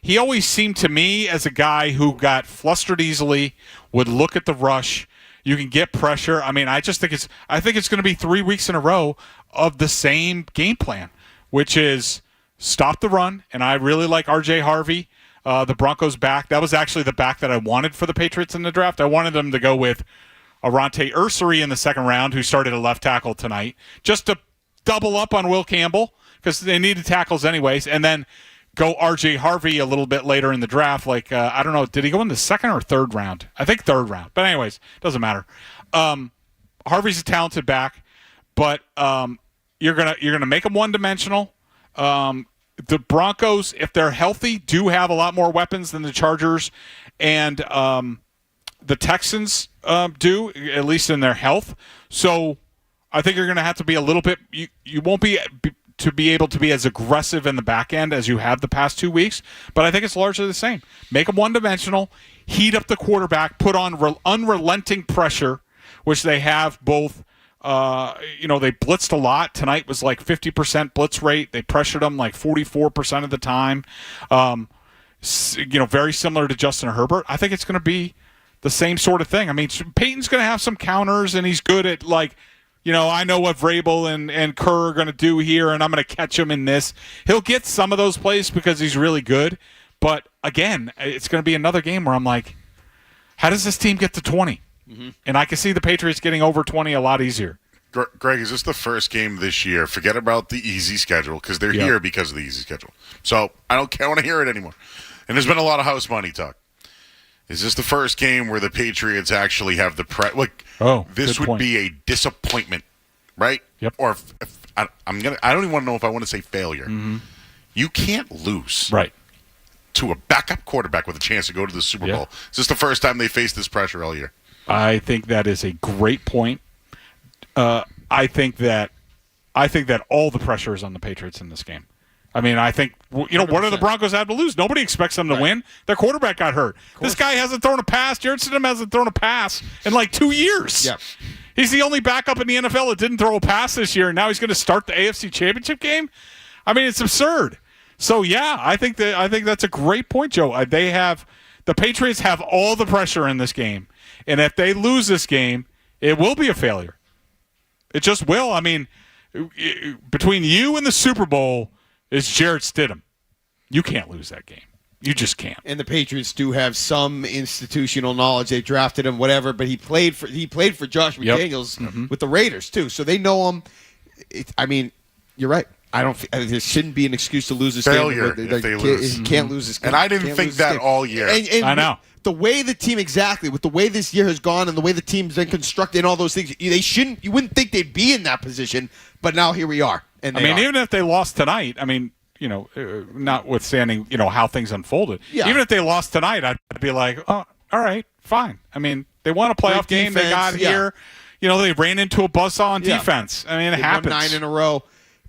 he always seemed to me as a guy who got flustered easily, would look at the rush. You can get pressure. I mean, I think it's going to be 3 weeks in a row of the same game plan, which is stop the run. And I really like R.J. Harvey, the Broncos back. That was actually the back that I wanted for the Patriots in the draft. I wanted them to go with Arante Ursary in the second round, who started at left tackle tonight, just to double up on Will Campbell because they needed tackles anyways, and then go R.J. Harvey a little bit later in the draft. Like, I don't know, did he go in the second or third round? I think third round. But anyways, doesn't matter. Harvey's a talented back, but you're gonna make him one-dimensional. The Broncos, if they're healthy, do have a lot more weapons than the Chargers and the Texans do, at least in their health. So I think you're going to have to be a little bit – you won't be able to be as aggressive in the back end as you have the past 2 weeks, but I think it's largely the same. Make them one-dimensional, heat up the quarterback, put on unrelenting pressure, which they have both they blitzed a lot. Tonight was like 50% blitz rate. They pressured them like 44% of the time. Very similar to Justin Herbert. I think it's going to be the same sort of thing. I mean, Peyton's going to have some counters, and he's good at, like, I know what Vrabel and Kerr are going to do here, and I'm going to catch him in this. He'll get some of those plays because he's really good. But, again, it's going to be another game where I'm like, how does this team get to 20? Mm-hmm. And I can see the Patriots getting over 20 a lot easier. Greg, is this the first game this year? Forget about the easy schedule because they're here because of the easy schedule. So I don't want to hear it anymore. And there's been a lot of house money talk. Is this the first game where the Patriots actually have the this would be a disappointment, right? Yep. Or I don't even want to know if I want to say failure. Mm-hmm. You can't lose, right, to a backup quarterback with a chance to go to the Super Bowl. Is this the first time they faced this pressure all year? I think that is a great point. I think that all the pressure is on the Patriots in this game. I mean, I think, what do the Broncos have to lose? Nobody expects them to win. Their quarterback got hurt. This guy hasn't thrown a pass. Jarrett Stidham hasn't thrown a pass in like 2 years. Yeah. He's the only backup in the NFL that didn't throw a pass this year, and now he's going to start the AFC Championship game? I mean, it's absurd. So, yeah, I think that's a great point, Joe. The Patriots have all the pressure in this game, and if they lose this game, it will be a failure. It just will. I mean, between you and the Super Bowl is Jarrett Stidham. You can't lose that game. You just can't. And the Patriots do have some institutional knowledge. They drafted him, whatever, but he played for Josh McDaniels with the Raiders too, so they know him. You're right. There shouldn't be an excuse to lose this failure game. if they lose. You can't lose this game. And I didn't think that all year. And I know. The way the team with the way this year has gone and the way the team's been constructed and all those things, you wouldn't think they'd be in that position, but now here we are. And even if they lost tonight, notwithstanding, how things unfolded, even if they lost tonight, I'd be like, oh, all right, fine. I mean, they won a playoff game. They got here. They ran into a buzzsaw on defense. I mean, it happens. 9 in a row.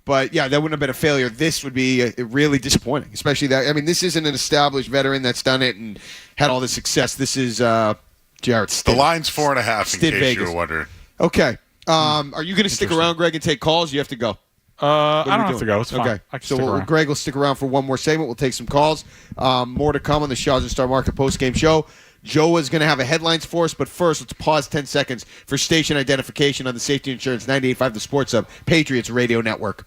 But, yeah, that wouldn't have been a failure. This would be really disappointing, especially that. I mean, this isn't an established veteran that's done it and had all the success. This is Jarrett Stidham. The line's 4.5 in case Vegas. you were wondering. Okay. Are you going to stick around, Greg, and take calls? You have to go. I don't have to go. It's fine. Okay. I can stick around. Greg will stick around for one more segment. We'll take some calls. More to come on the Shaw's and Star Market postgame show. Joe is going to have a headlines for us, but first, let's pause 10 seconds for station identification on the Safety Insurance 98.5 The Sports Hub, Patriots Radio Network.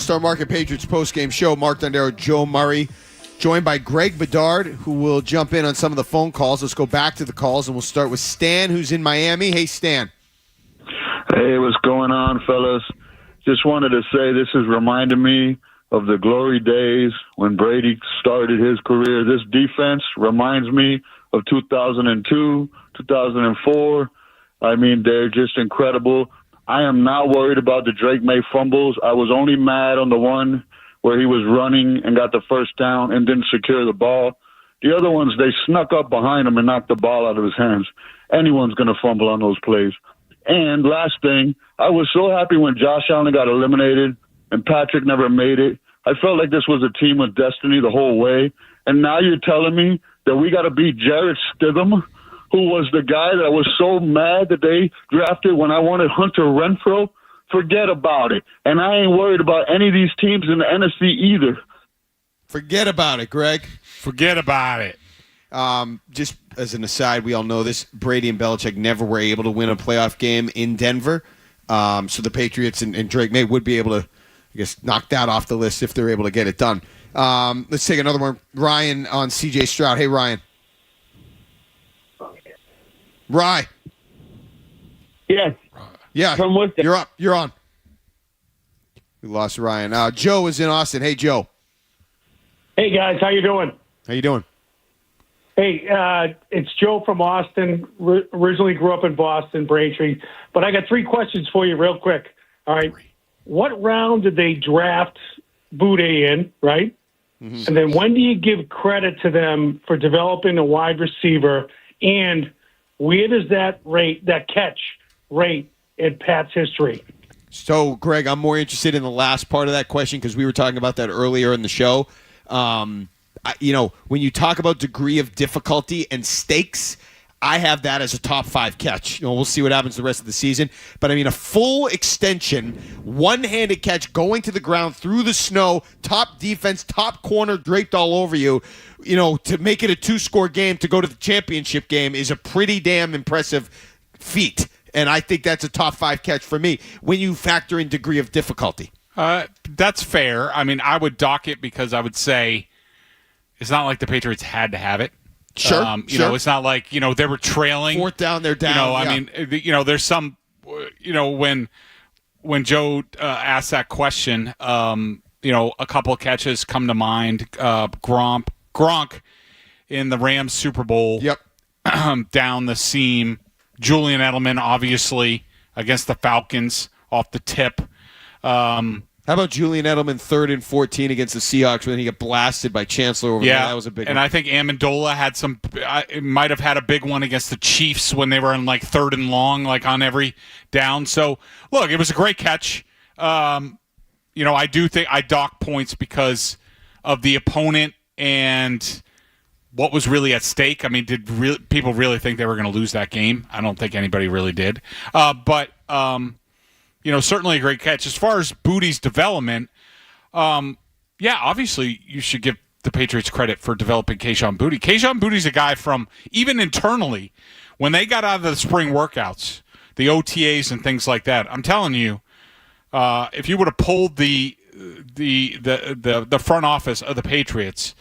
Star Market Patriots postgame show. Mark Dondero, Joe Murray, joined by Greg Bedard, who will jump in on some of the phone calls. Let's go back to the calls, and we'll start with Stan, who's in Miami. Hey, Stan. Hey, what's going on, fellas? Just wanted to say this is reminding me of the glory days when Brady started his career. This defense reminds me of 2002, 2004. I mean, they're just incredible. I am not worried about the Drake May fumbles. I was only mad on the one where he was running and got the first down and didn't secure the ball. The other ones, they snuck up behind him and knocked the ball out of his hands. Anyone's going to fumble on those plays. And last thing, I was so happy when Josh Allen got eliminated and Patrick never made it. I felt like this was a team of destiny the whole way. And now you're telling me that we got to beat Jared Stidham, who was the guy that was so mad that they drafted when I wanted Hunter Renfrow? Forget about it. And I ain't worried about any of these teams in the NFC either. Forget about it, Greg. Forget about it. Just as an aside, we all know this. Brady and Belichick never were able to win a playoff game in Denver. So the Patriots and Drake May would be able to, I guess, knock that off the list if they're able to get it done. Let's take another one. Ryan on C.J. Stroud. Hey, Ryan. Rye. Yes. Yeah. From Worcester. You're up. You're on. We lost Ryan. Joe is in Austin. Hey, Joe. Hey, guys. How you doing? How you doing? Hey, it's Joe from Austin. Originally grew up in Boston, Braintree. But I got 3 questions for you real quick. All right. What round did they draft Boutte in, right? Mm-hmm. And then when do you give credit to them for developing a wide receiver? And where does that catch rate in Pat's history? So, Greg, I'm more interested in the last part of that question because we were talking about that earlier in the show. When you talk about degree of difficulty and stakes, I have that as a top 5 catch. We'll see what happens the rest of the season. But, I mean, a full extension, one-handed catch going to the ground through the snow, top defense, top corner draped all over you, to make it a 2-score game to go to the championship game is a pretty damn impressive feat. And I think that's a top 5 catch for me when you factor in degree of difficulty. That's fair. I mean, I would dock it because I would say it's not like the Patriots had to have it. Sure. It's not like, they were trailing. 4th down, they're down. There's some, when Joe asked that question, a couple of catches come to mind. Gronk in the Rams Super Bowl. Yep. Down the seam. Julian Edelman, obviously, against the Falcons off the tip. How about Julian Edelman 3rd and 14 against the Seahawks when he got blasted by Chancellor over there? That was a big one. And I think Amendola had might have had a big one against the Chiefs when they were in 3rd and long, on every down. So, look, it was a great catch. I do think I dock points because of the opponent and what was really at stake. I mean, did people really think they were going to lose that game? I don't think anybody really did. But certainly a great catch. As far as Boutte's development, obviously you should give the Patriots credit for developing Kayshon Boutte. Kayshon Boutte's a guy from, even internally, when they got out of the spring workouts, the OTAs and things like that, I'm telling you, if you would have pulled the front office of the Patriots,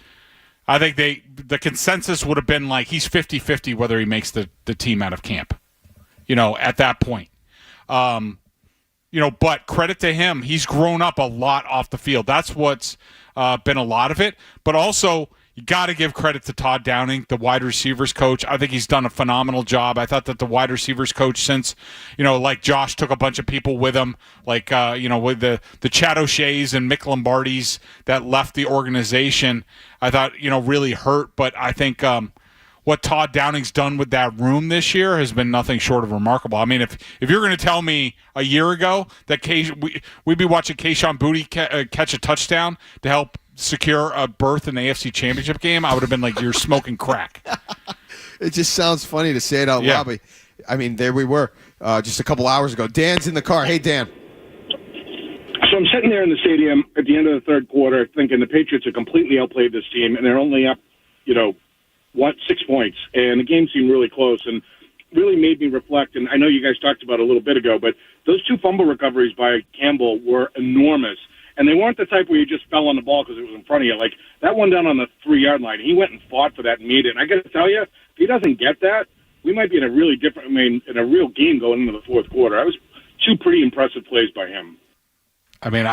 I think the consensus would have been he's 50-50 whether he makes the team out of camp, at that point. But credit to him, he's grown up a lot off the field. That's what's been a lot of it. But also, you got to give credit to Todd Downing, the wide receivers coach. I think he's done a phenomenal job. I thought that the wide receivers coach, since, Josh took a bunch of people with him, with the Chad O'Shea's and Mick Lombardi's that left the organization, I thought, really hurt. But I think what Todd Downing's done with that room this year has been nothing short of remarkable. I mean, if you're going to tell me a year ago that we'd be watching Kayshon Boutte catch a touchdown to help secure a berth in the AFC Championship game, I would have been like, you're smoking crack. It just sounds funny to say it out loud. But, I mean, there we were just a couple hours ago. Dan's in the car. Hey, Dan. So I'm sitting there in the stadium at the end of the 3rd quarter thinking the Patriots have completely outplayed this team, and they're only up, 6 points. And the game seemed really close and really made me reflect. And I know you guys talked about it a little bit ago, but those 2 fumble recoveries by Campbell were enormous. And they weren't the type where you just fell on the ball because it was in front of you. Like that one down on the 3-yard line, he went and fought for that and made it. And I got to tell you, if he doesn't get that, we might be in a really different, in a real game going into the fourth quarter. I was 2 pretty impressive plays by him. I mean,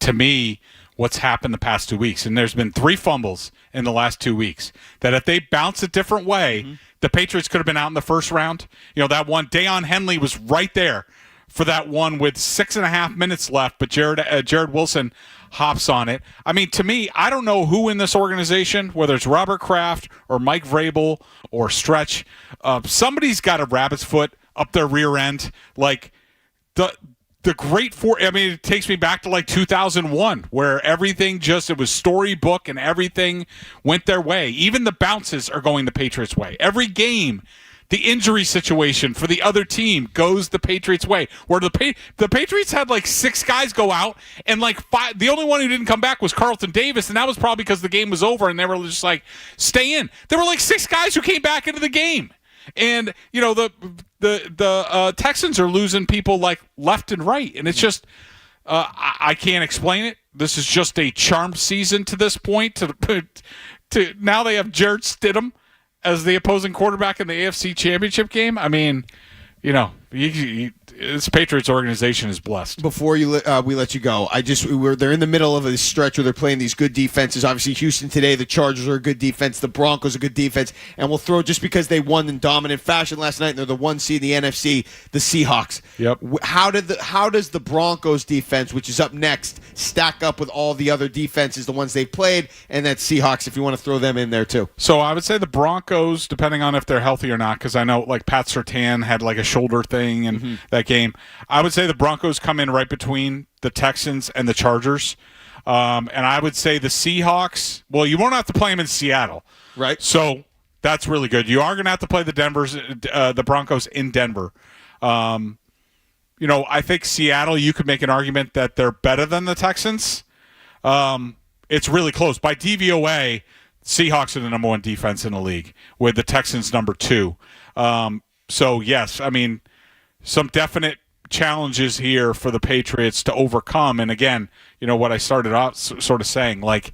to me, what's happened the past 2 weeks, and there's been 3 fumbles in the last 2 weeks, that if they bounce a different way, the Patriots could have been out in the first round. That one, Deion Henley was right there for that one with 6.5 minutes left, but Jared Wilson hops on it. I mean, to me, I don't know who in this organization, whether it's Robert Kraft or Mike Vrabel or Stretch, somebody's got a rabbit's foot up their rear end. Like, the great it takes me back to like 2001 where everything it was storybook and everything went their way. Even the bounces are going the Patriots' way. Every game, the injury situation for the other team goes the Patriots' way. Where the Patriots had like 6 guys go out and like 5. The only one who didn't come back was Carlton Davis, and that was probably because the game was over and they were just like, stay in. There were like 6 guys who came back into the game. And, the Texans are losing people like left and right. And it's just, I can't explain it. This is just a charmed season to this point. To now they have Jared Stidham as the opposing quarterback in the AFC Championship game. I mean, this Patriots organization is blessed. Before we let you go, they're in the middle of a stretch where they're playing these good defenses. Obviously, Houston today, the Chargers are a good defense, the Broncos are a good defense, and we'll throw just because they won in dominant fashion last night and they're the 1 seed in the NFC, the Seahawks. Yep. How does the Broncos defense, which is up next, stack up with all the other defenses, the ones they've played, and that Seahawks, if you want to throw them in there too? So I would say the Broncos, depending on if they're healthy or not, because I know like Pat Surtain had like a shoulder thing and that game. I would say the Broncos come in right between the Texans and the Chargers. And I would say the Seahawks, well, you won't have to play them in Seattle. Right. So that's really good. You are going to have to play the Broncos in Denver. I think Seattle, you could make an argument that they're better than the Texans. It's really close. By DVOA, Seahawks are the number 1 defense in the league, with the Texans number 2. So, yes, I mean, some definite challenges here for the Patriots to overcome. And again, what I started off sort of saying, like,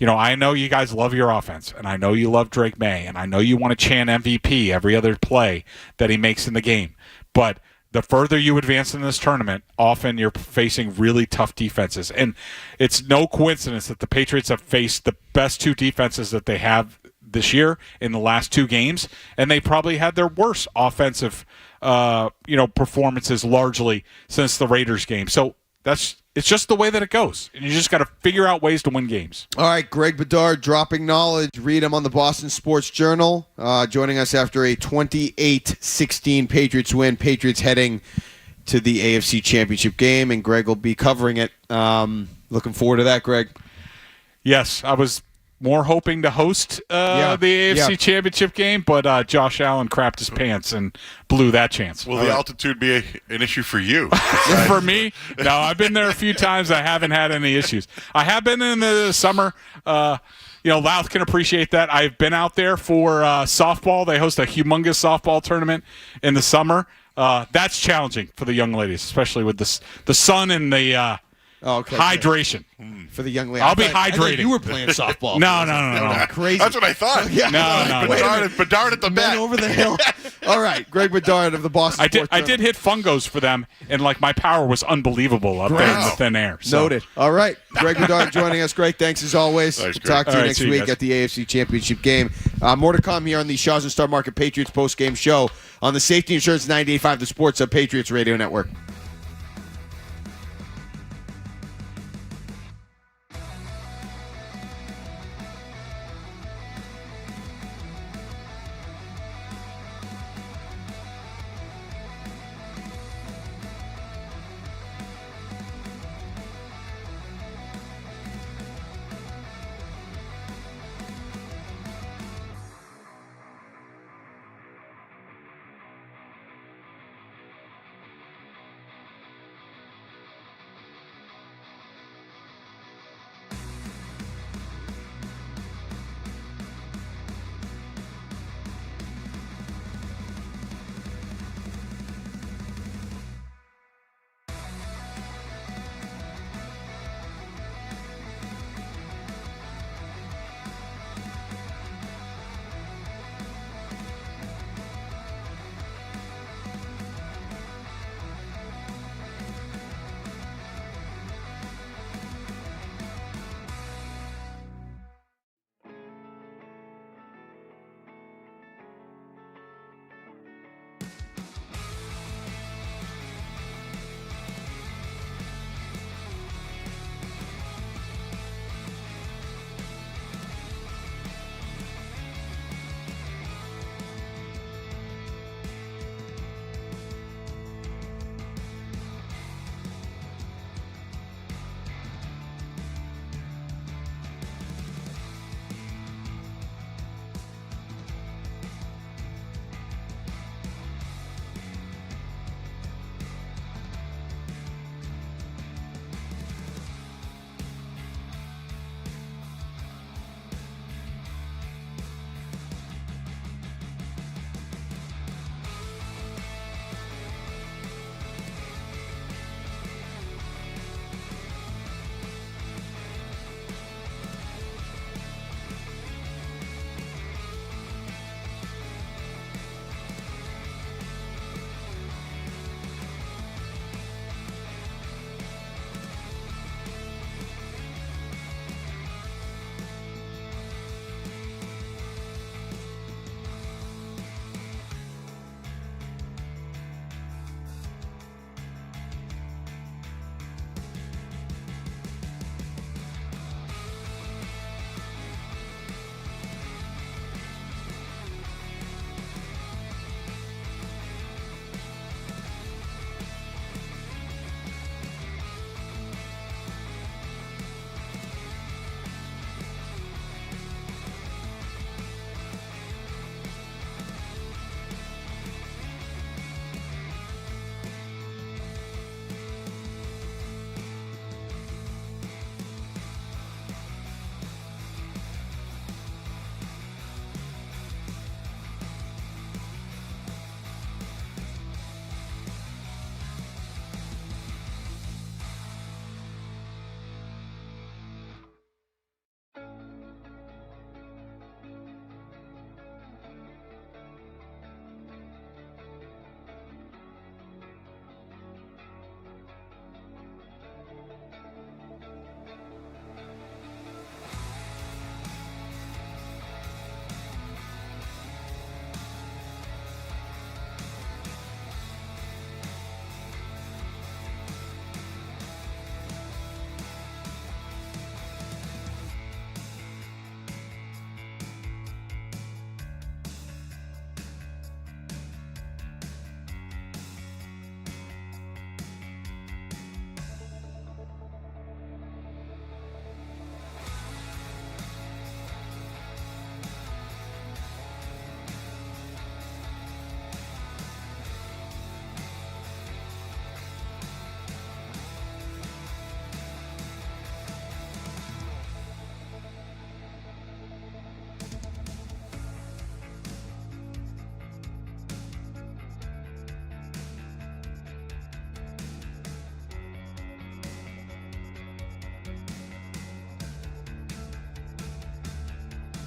I know you guys love your offense, and I know you love Drake May, and I know you want to chant MVP every other play that he makes in the game. But the further you advance in this tournament, often you're facing really tough defenses. And it's no coincidence that the Patriots have faced the best 2 defenses that they have this year in the last 2 games, and they probably had their worst offensive performances largely since the Raiders game. So it's just the way that it goes. And you just got to figure out ways to win games. All right, Greg Bedard, dropping knowledge. Read him on the Boston Sports Journal, joining us after a 28-16 Patriots win. Patriots heading to the AFC Championship game, and Greg will be covering it. Looking forward to that, Greg. Yes, I was more hoping to host the AFC Championship game, but Josh Allen crapped his pants and blew that chance. Will the altitude be an issue for you? For me? No, I've been there a few times. I haven't had any issues. I have been in the summer. Louth can appreciate that. I've been out there for softball. They host a humongous softball tournament in the summer. That's challenging for the young ladies, especially with the sun and the hydration. For the young lady. I'll be hydrating. I thought you were playing softball. No. Crazy. That's what I thought. No. Bedard at the men over the hill. All right, Greg Bedard of the Boston Sports I did hit fungos for them, and my power was unbelievable up there in the thin air. So. Noted. All right, Greg Bedard joining us. Greg, thanks as always. Nice, Talk to you next week guys. at the AFC Championship game. More to come here on the Shaws and Star Market Patriots postgame show on the Safety Insurance 98.5 The Sports of Patriots Radio Network.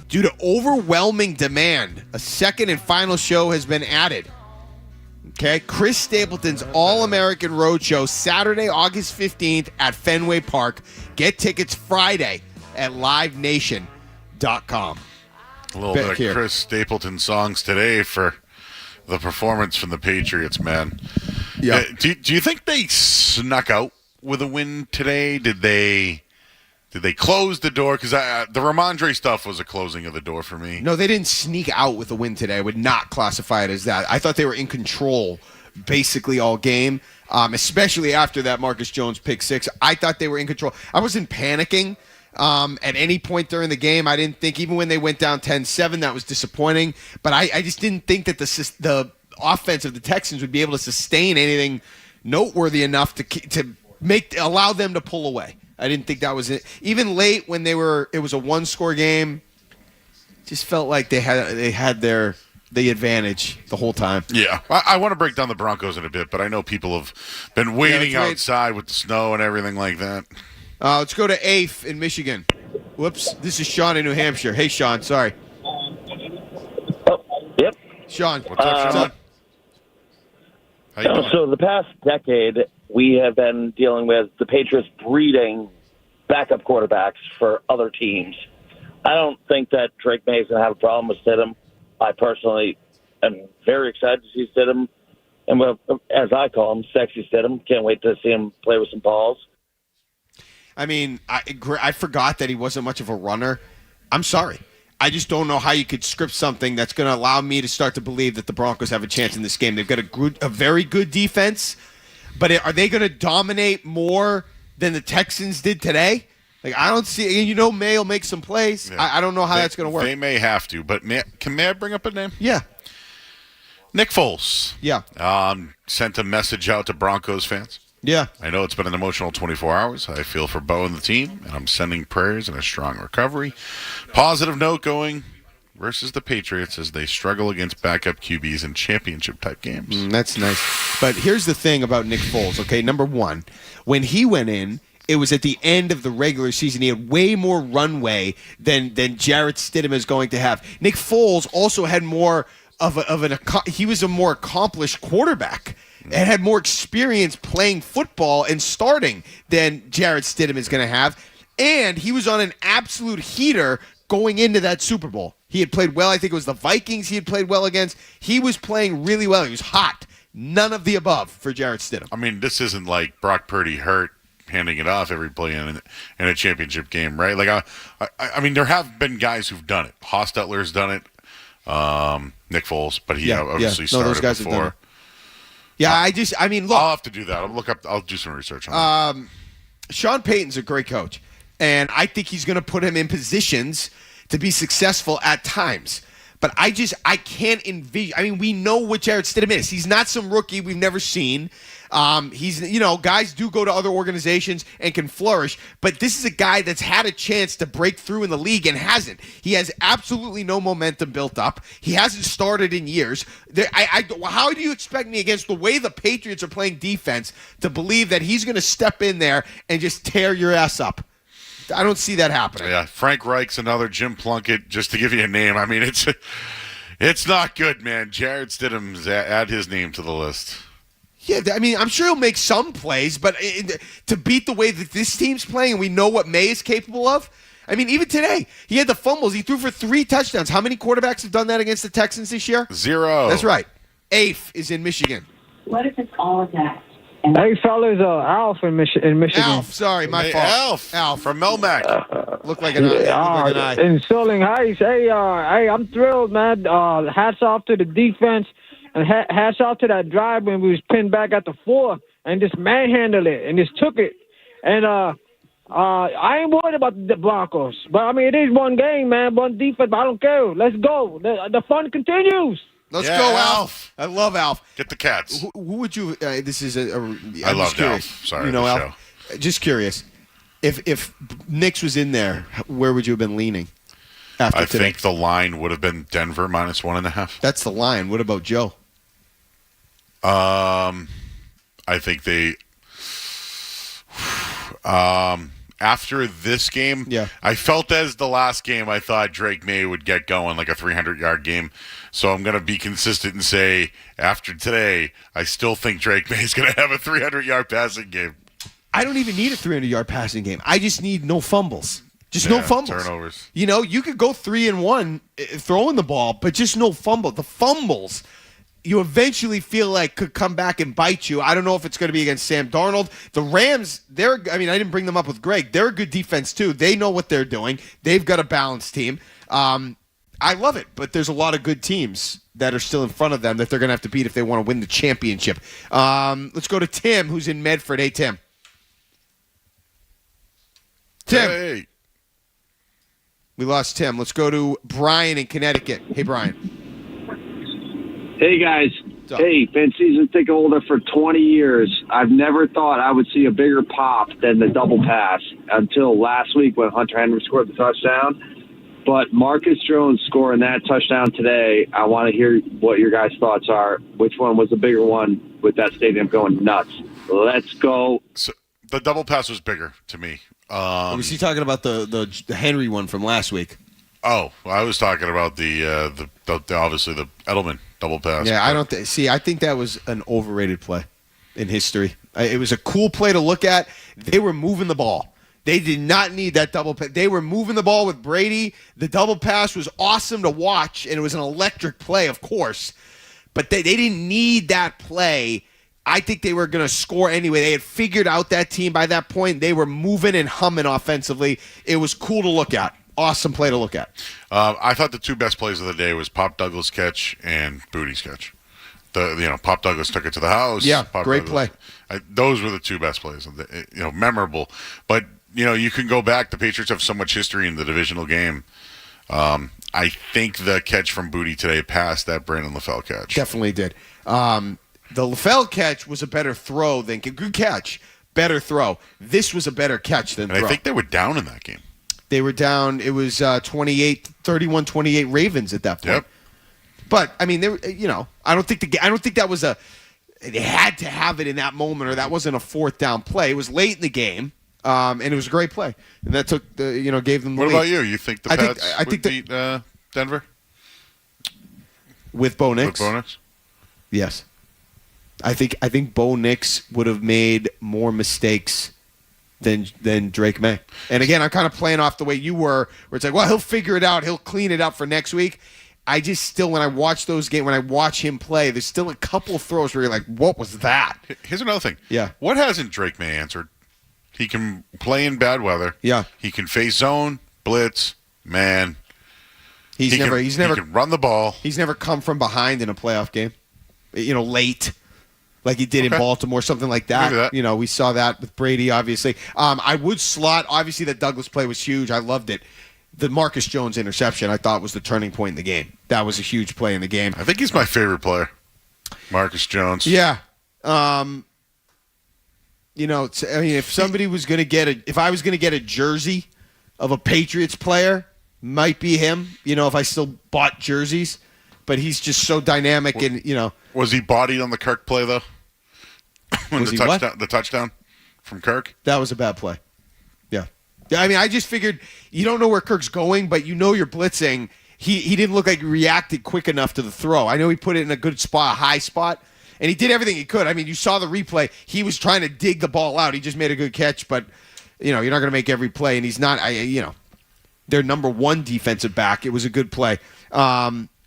Due to overwhelming demand, a second and final show has been added. Okay, Chris Stapleton's All-American Roadshow, Saturday, August 15th at Fenway Park. Get tickets Friday at livenation.com. A little bit of Chris Stapleton songs today for the performance from the Patriots, man. Yeah. Do you think they snuck out with a win today? Did they close the door? Because the Ramondre stuff was a closing of the door for me. No, they didn't sneak out with a win today. I would not classify it as that. I thought they were in control basically all game, especially after that Marcus Jones pick six. I thought they were in control. I wasn't panicking at any point during the game. I didn't think, even when they went down 10-7, that was disappointing. But I just didn't think that the offense of the Texans would be able to sustain anything noteworthy enough to allow them to pull away. I didn't think that was it. Even late when it was a one-score game, just felt like they had the advantage the whole time. Yeah. I want to break down the Broncos in a bit, but I know people have been waiting outside with the snow and everything like that. Let's go to Afe in Michigan. Whoops. This is Sean in New Hampshire. Hey, Sean. Sorry. Yep. Sean. What's up, Sean? How you doing? So the past decade, we have been dealing with the Patriots breeding backup quarterbacks for other teams. I don't think that Drake May is going to have a problem with Stidham. I personally am very excited to see Stidham, and as I call him, sexy Stidham. Can't wait to see him play with some balls. I mean, I forgot that he wasn't much of a runner. I'm sorry. I just don't know how you could script something that's going to allow me to start to believe that the Broncos have a chance in this game. They've got a very good defense, but are they going to dominate more than the Texans did today? Like, I don't see. May will make some plays. Yeah. I don't know how that's going to work. They may have to, but may I bring up a name? Yeah. Nick Foles. Yeah. Sent a message out to Broncos fans. Yeah. I know it's been an emotional 24 hours. I feel for Bo and the team, and I'm sending prayers and a strong recovery. Positive note going versus the Patriots as they struggle against backup QBs in championship-type games. That's nice. But here's the thing about Nick Foles, okay? Number one, when he went in, it was at the end of the regular season. He had way more runway than Jarrett Stidham is going to have. Nick Foles also had more he was a more accomplished quarterback and had more experience playing football and starting than Jarrett Stidham is going to have. And he was on an absolute heater going into that Super Bowl. He had played well. I think it was the Vikings he had played well against. He was playing really well. He was hot. None of the above for Jarrett Stidham. I mean, this isn't like Brock Purdy hurt, handing it off every play in a championship game, right? Like, I mean, there have been guys who've done it. Hostetler's done it. Nick Foles, but he obviously started those guys before. Have done it. Yeah, look. I'll have to do that. I'll do some research on that. Sean Payton's a great coach, and I think he's going to put him in positions to be successful at times. But I can't envision. I mean, we know what Jarrett Stidham is. He's not some rookie we've never seen. Guys do go to other organizations and can flourish, but this is a guy that's had a chance to break through in the league and hasn't. He has absolutely no momentum built up. He hasn't started in years. How do you expect me, against the way the Patriots are playing defense, to believe that he's going to step in there and just tear your ass up? I don't see that happening. Yeah, Frank Reich's another, Jim Plunkett, just to give you a name. I mean, it's not good, man. Jarrett Stidham's add his name to the list. Yeah, I mean, I'm sure he'll make some plays, but to beat the way that this team's playing, and we know what May is capable of. I mean, even today, he had the fumbles. He threw for 3 touchdowns. How many quarterbacks have done that against the Texans this year? 0. That's right. Afe is in Michigan. What if it's all of that? Hey, fellas, Alf in Michigan. Alf, sorry, my fault. Alf from Melmac. Look like an eye. In Sterling Heights. Hey, I'm thrilled, man. Hats off to the defense, and hats off to that drive when we was pinned back at the 4 and just manhandled it and just took it. And I ain't worried about the Broncos, but I mean, it is one game, man, one defense. But I don't care. Let's go. The fun continues. Let's go, Alf. I love Alf. Get the cats. Who would you? This is I love Alf. Sorry, Alf. Just curious. If Knicks was in there, where would you have been leaning? I think the line would have been Denver -1.5. That's the line. What about Joe? I think they. after this game, I felt as the last game, I thought Drake May would get going like a 300-yard game. So I'm going to be consistent and say after today, I still think Drake May is going to have a 300-yard passing game. I don't even need a 300-yard passing game. I just need no fumbles. Just no fumbles. Turnovers. You know, you could go 3-1 throwing the ball, but just no fumble. The fumbles, you eventually feel like could come back and bite you. I don't know if it's going to be against Sam Darnold. The Rams, I didn't bring them up with Greg. They're a good defense, too. They know what they're doing. They've got a balanced team. I love it, but there's a lot of good teams that are still in front of them that they're going to have to beat if they want to win the championship. Let's go to Tim, who's in Medford. Hey, Tim. Tim. Hey. We lost Tim. Let's go to Brian in Connecticut. Hey, Brian. Hey, guys. Hey, been season ticket holder for 20 years. I've never thought I would see a bigger pop than the double pass until last week when Hunter Henry scored the touchdown. But Marcus Jones scoring that touchdown today, I want to hear what your guys' thoughts are. Which one was the bigger one with that stadium going nuts? Let's go. So the double pass was bigger to me. Was he talking about the Henry one from last week? Oh, I was talking about the obviously the Edelman double pass. Yeah, I don't I think that was an overrated play in history. It was a cool play to look at. They were moving the ball. They did not need that double pass. They were moving the ball with Brady. The double pass was awesome to watch, and it was an electric play, of course. But they didn't need that play. I think they were going to score anyway. They had figured out that team by that point. They were moving and humming offensively. It was cool to look at. Awesome play to look at. I thought the two best plays of the day was Pop Douglas' catch and Booty's catch. Pop Douglas took it to the house. Yeah, Pop great Douglas, play. Those were the two best plays. Memorable. But you can go back. The Patriots have so much history in the divisional game. I think the catch from Booty today passed that Brandon LaFell catch. Definitely did. The LaFell catch was a better throw than good catch, better throw. This was a better catch than throw. I think they were down in that game. They were down. It was 31-28 Ravens at that point. Yep. But I mean, I don't think that was they had to have it in that moment, or that wasn't a fourth down play. It was late in the game, and it was a great play, and that took gave them the lead. What about you? You think the Pats would beat Denver with Bo Nix? With Bo Nix? Yes. I think Bo Nix would have made more mistakes than Drake May. And again, I'm kind of playing off the way you were, where it's like, well, he'll figure it out. He'll clean it up for next week. I just still, when I watch those games, when I watch him play, there's still a couple of throws where you're like, what was that? Here's another thing. Yeah. What hasn't Drake May answered? He can play in bad weather. Yeah. He can face zone, blitz, man. He can run the ball. He's never come from behind in a playoff game. Late. Like he did in Baltimore, something like that. We saw that with Brady, obviously. I would slot, obviously, that Douglas play was huge. I loved it. The Marcus Jones interception, I thought, was the turning point in the game. That was a huge play in the game. I think he's my favorite player, Marcus Jones. Yeah. If somebody was going to if I was going to get a jersey of a Patriots player, might be him, if I still bought jerseys. But he's just so dynamic and. Was he bodied on the Kirk play, though? The touchdown from Kirk? That was a bad play. Yeah. I mean, I just figured you don't know where Kirk's going, but you're blitzing. He didn't look like he reacted quick enough to the throw. I know he put it in a good spot, a high spot, and he did everything he could. I mean, you saw the replay. He was trying to dig the ball out. He just made a good catch, but, you're not going to make every play, and he's not, their number one defensive back. It was a good play.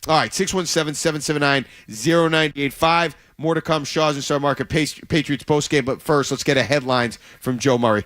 All right, 617-779-0985. More to come. Shaw's and Star Market Patriots postgame. But first, let's get a headlines from Joe Murray.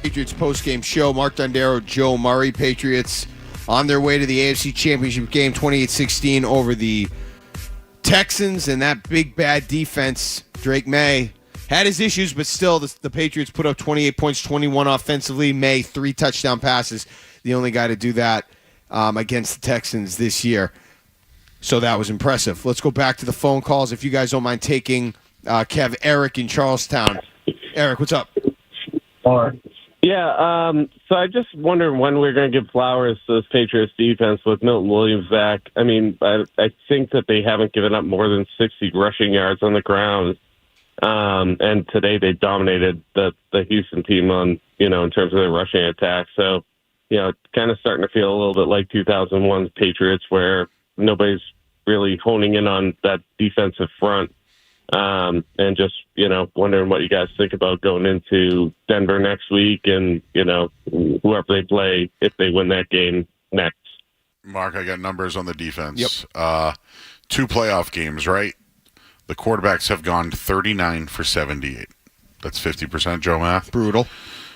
Patriots postgame show. Mark Dondero, Joe Murray. Patriots on their way to the AFC Championship game, 28-16 over the Texans, and that big bad defense. Drake May had his issues, but still the Patriots put up 28 points, 21 offensively. May, 3 touchdown passes. The only guy to do that against the Texans this year. So that was impressive. Let's go back to the phone calls. If you guys don't mind taking Kev, Eric in Charlestown. Eric, what's up? Yeah, so I just wonder when we're going to give flowers to this Patriots defense with Milton Williams back. I mean, I think that they haven't given up more than 60 rushing yards on the ground. And today they dominated the Houston team on, in terms of their rushing attack. So, it's kind of starting to feel a little bit like 2001's Patriots where nobody's really honing in on that defensive front. And just, wondering what you guys think about going into Denver next week and, whoever they play, if they win that game next. Mark, I got numbers on the defense. Yep. 2 playoff games, right? The quarterbacks have gone 39 for 78. That's 50%, Joe Math. Brutal.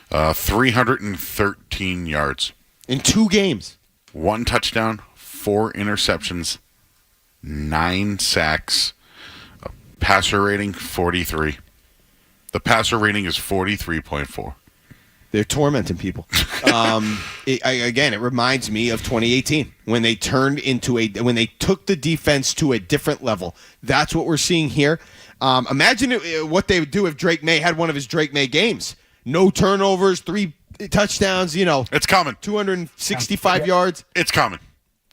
313 yards. In 2 games. 1 touchdown, 4 interceptions, 9 sacks. Passer rating, 43. The passer rating is 43.4. They're tormenting people. It reminds me of 2018 when they when they took the defense to a different level. That's what we're seeing here. Imagine what they would do if Drake May had one of his Drake May games. No turnovers, 3 touchdowns. It's coming. 265 yards. It's coming.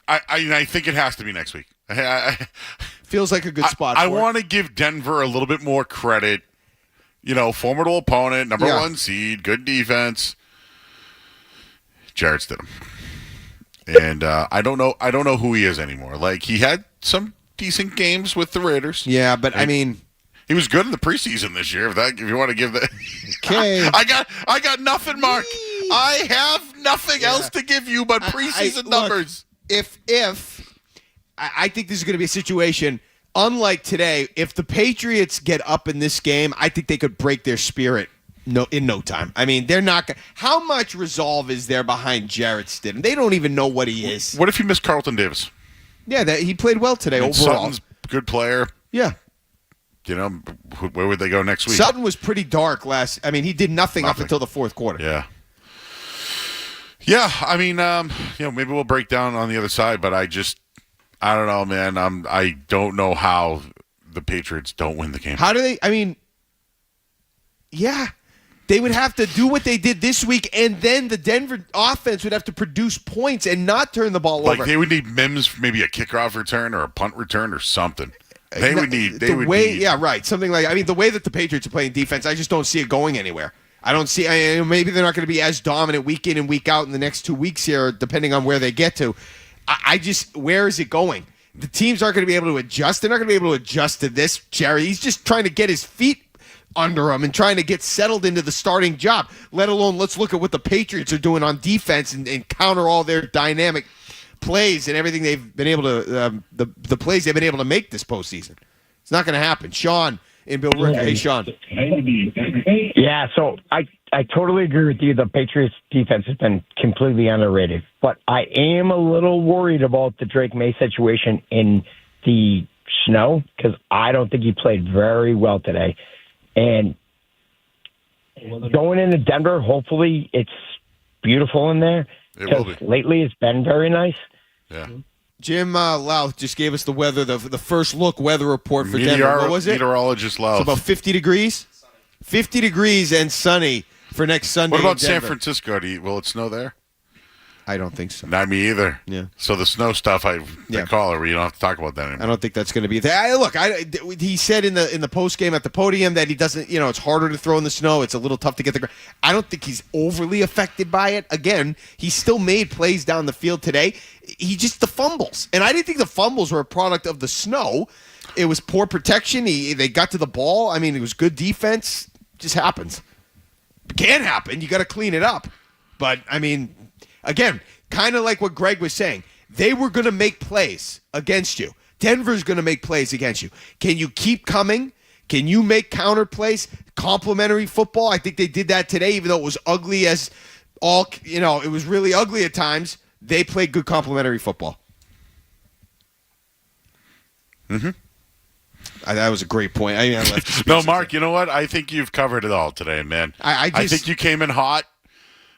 I think it has to be next week. Feels like a good spot. I want to give Denver a little bit more credit. Formidable opponent, number 1 seed, good defense. Jarrett Stidham, and I don't know who he is anymore. Like, he had some decent games with the Raiders. Yeah, but he was good in the preseason this year. If you want to give that, okay. I got nothing, Mark. I have nothing else to give you but preseason numbers. I think this is going to be a situation unlike today. If the Patriots get up in this game, I think they could break their spirit in no time. I mean, they're not going. How much resolve is there behind Jarrett Stidham? They don't even know what he is. What if you miss Carlton Davis? Yeah, he played well today overall. Sutton's good player. Yeah. Where would they go next week? Sutton was pretty dark he did nothing up until the fourth quarter. Yeah. Yeah, I mean, maybe we'll break down on the other side, but I don't know, man. I don't know how the Patriots don't win the game. How do they? They would have to do what they did this week, and then the Denver offense would have to produce points and not turn the ball over. Like, they would need Mims, maybe a kickoff return or a punt return or something. They would need. Yeah, right. Something like. The way that the Patriots are playing defense, I just don't see it going anywhere. I don't see. Maybe they're not going to be as dominant week in and week out in the next 2 weeks here, depending on where they get to. Where is it going? The teams aren't going to be able to adjust. They're not going to be able to adjust to this, Jerry. He's just trying to get his feet under him and trying to get settled into the starting job, let alone let's look at what the Patriots are doing on defense and counter all their dynamic plays and everything they've been able to, the plays they've been able to make this postseason. It's not going to happen. Sean in Bill Ricker. Hey, Sean. Yeah, so I totally agree with you. The Patriots defense has been completely underrated, but I am a little worried about the Drake May situation in the snow because I don't think he played very well today. And going into Denver, hopefully it's beautiful in there because lately it's been very nice. Yeah. Jim Louth just gave us the weather, the first look weather report for Denver. What was it? Meteorologist Louth. It's about 50 degrees. 50 degrees and sunny for next Sunday. What about San Francisco? Will it snow there? I don't think so. Not me either. Yeah. So the snow stuff, they call it. You don't have to talk about that anymore. I don't think that's going to be a thing. He said in the post game at the podium that he doesn't. It's harder to throw in the snow. It's a little tough to get the ground. I don't think he's overly affected by it. Again, he still made plays down the field today. The fumbles, and I didn't think the fumbles were a product of the snow. It was poor protection. They got to the ball. It was good defense. It just happens. It can happen. You got to clean it up. But again, kind of like what Greg was saying, they were going to make plays against you. Denver's going to make plays against you. Can you keep coming? Can you make counter plays, complementary football? I think they did that today, even though it was ugly as all, it was really ugly at times. They played good complementary football. Mm-hmm. That was a great point. I left no, Mark, you know what? I think you've covered it all today, man. I think you came in hot.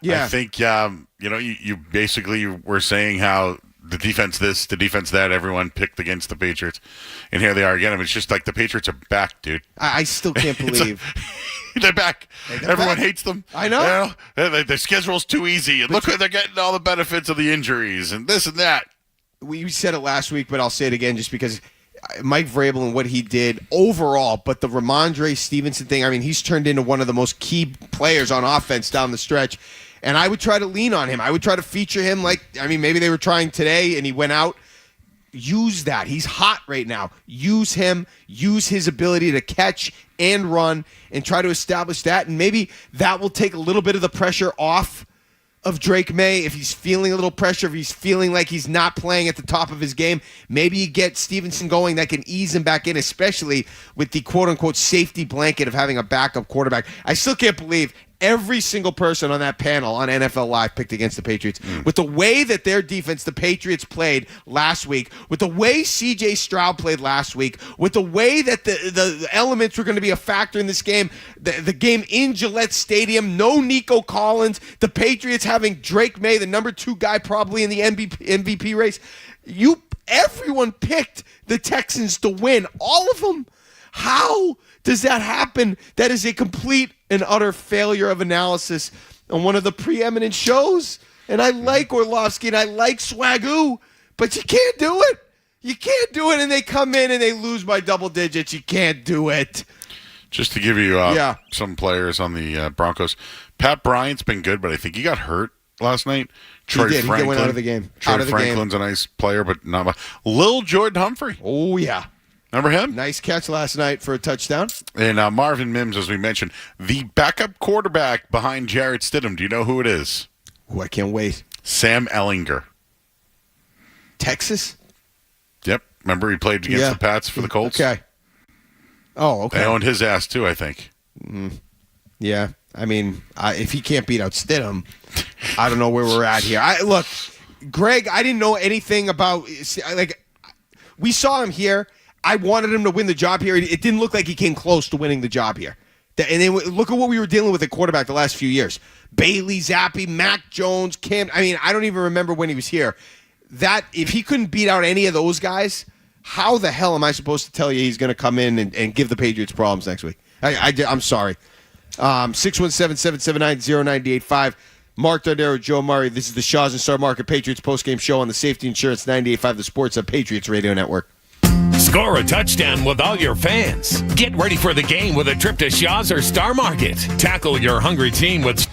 Yeah. I think, you basically were saying how the defense this, the defense that, everyone picked against the Patriots. And here they are again. I mean, it's just like the Patriots are back, dude. I still can't believe. They're back. Everyone hates them. I know. Their schedule's too easy. And look where they're getting all the benefits of the injuries and this and that. We said it last week, but I'll say it again just because Mike Vrabel and what he did overall, but the Ramondre Stevenson thing, I mean, he's turned into one of the most key players on offense down the stretch. And I would try to lean on him. I would try to feature him maybe they were trying today and he went out. Use that. He's hot right now. Use him. Use his ability to catch and run and try to establish that. And maybe that will take a little bit of the pressure off of Drake May. If he's feeling a little pressure, if he's feeling like he's not playing at the top of his game, maybe you get Stevenson going. That can ease him back in, especially with the quote-unquote safety blanket of having a backup quarterback. I still can't believe every single person on that panel on NFL Live picked against the Patriots. With the way that their defense, the Patriots, played last week, with the way C.J. Stroud played last week, with the way that the elements were going to be a factor in this game, the game in Gillette Stadium, no Nico Collins, the Patriots having Drake May, the number 2 guy probably in the MVP race. Everyone picked the Texans to win. All of them. How does that happen? That is a complete and utter failure of analysis on one of the preeminent shows. And I like Orlovsky and I like Swagoo, but you can't do it. You can't do it, and they come in and they lose by double digits. You can't do it. Just to give you some players on the Broncos, Pat Bryant's been good, but I think he got hurt last night. He did. He went out of the game. Troy Franklin's a nice player, but not much. Lil Jordan Humphrey. Oh, yeah. Remember him? Nice catch last night for a touchdown. And Marvin Mims, as we mentioned, the backup quarterback behind Jarrett Stidham. Do you know who it is? Oh, I can't wait. Sam Ehlinger. Texas? Yep. Remember he played against the Pats for the Colts? Okay. Oh, okay. They owned his ass too, I think. Yeah. I mean, if he can't beat out Stidham, I don't know where we're at here. Look, Greg, I didn't know anything about we saw him here. I wanted him to win the job here. It didn't look like he came close to winning the job here. And then look at what we were dealing with at quarterback the last few years. Bailey Zappi, Mac Jones, Cam. I mean, I don't even remember when he was here. If he couldn't beat out any of those guys, how the hell am I supposed to tell you he's going to come in and give the Patriots problems next week? I'm sorry. 617-779-0985. Mark Dondero, Joe Murray. This is the Shaws and Star Market Patriots postgame show on the Safety Insurance 98.5 The Sports of Patriots Radio Network. Score a touchdown with all your fans. Get ready for the game with a trip to Shaw's or Star Market. Tackle your hungry team with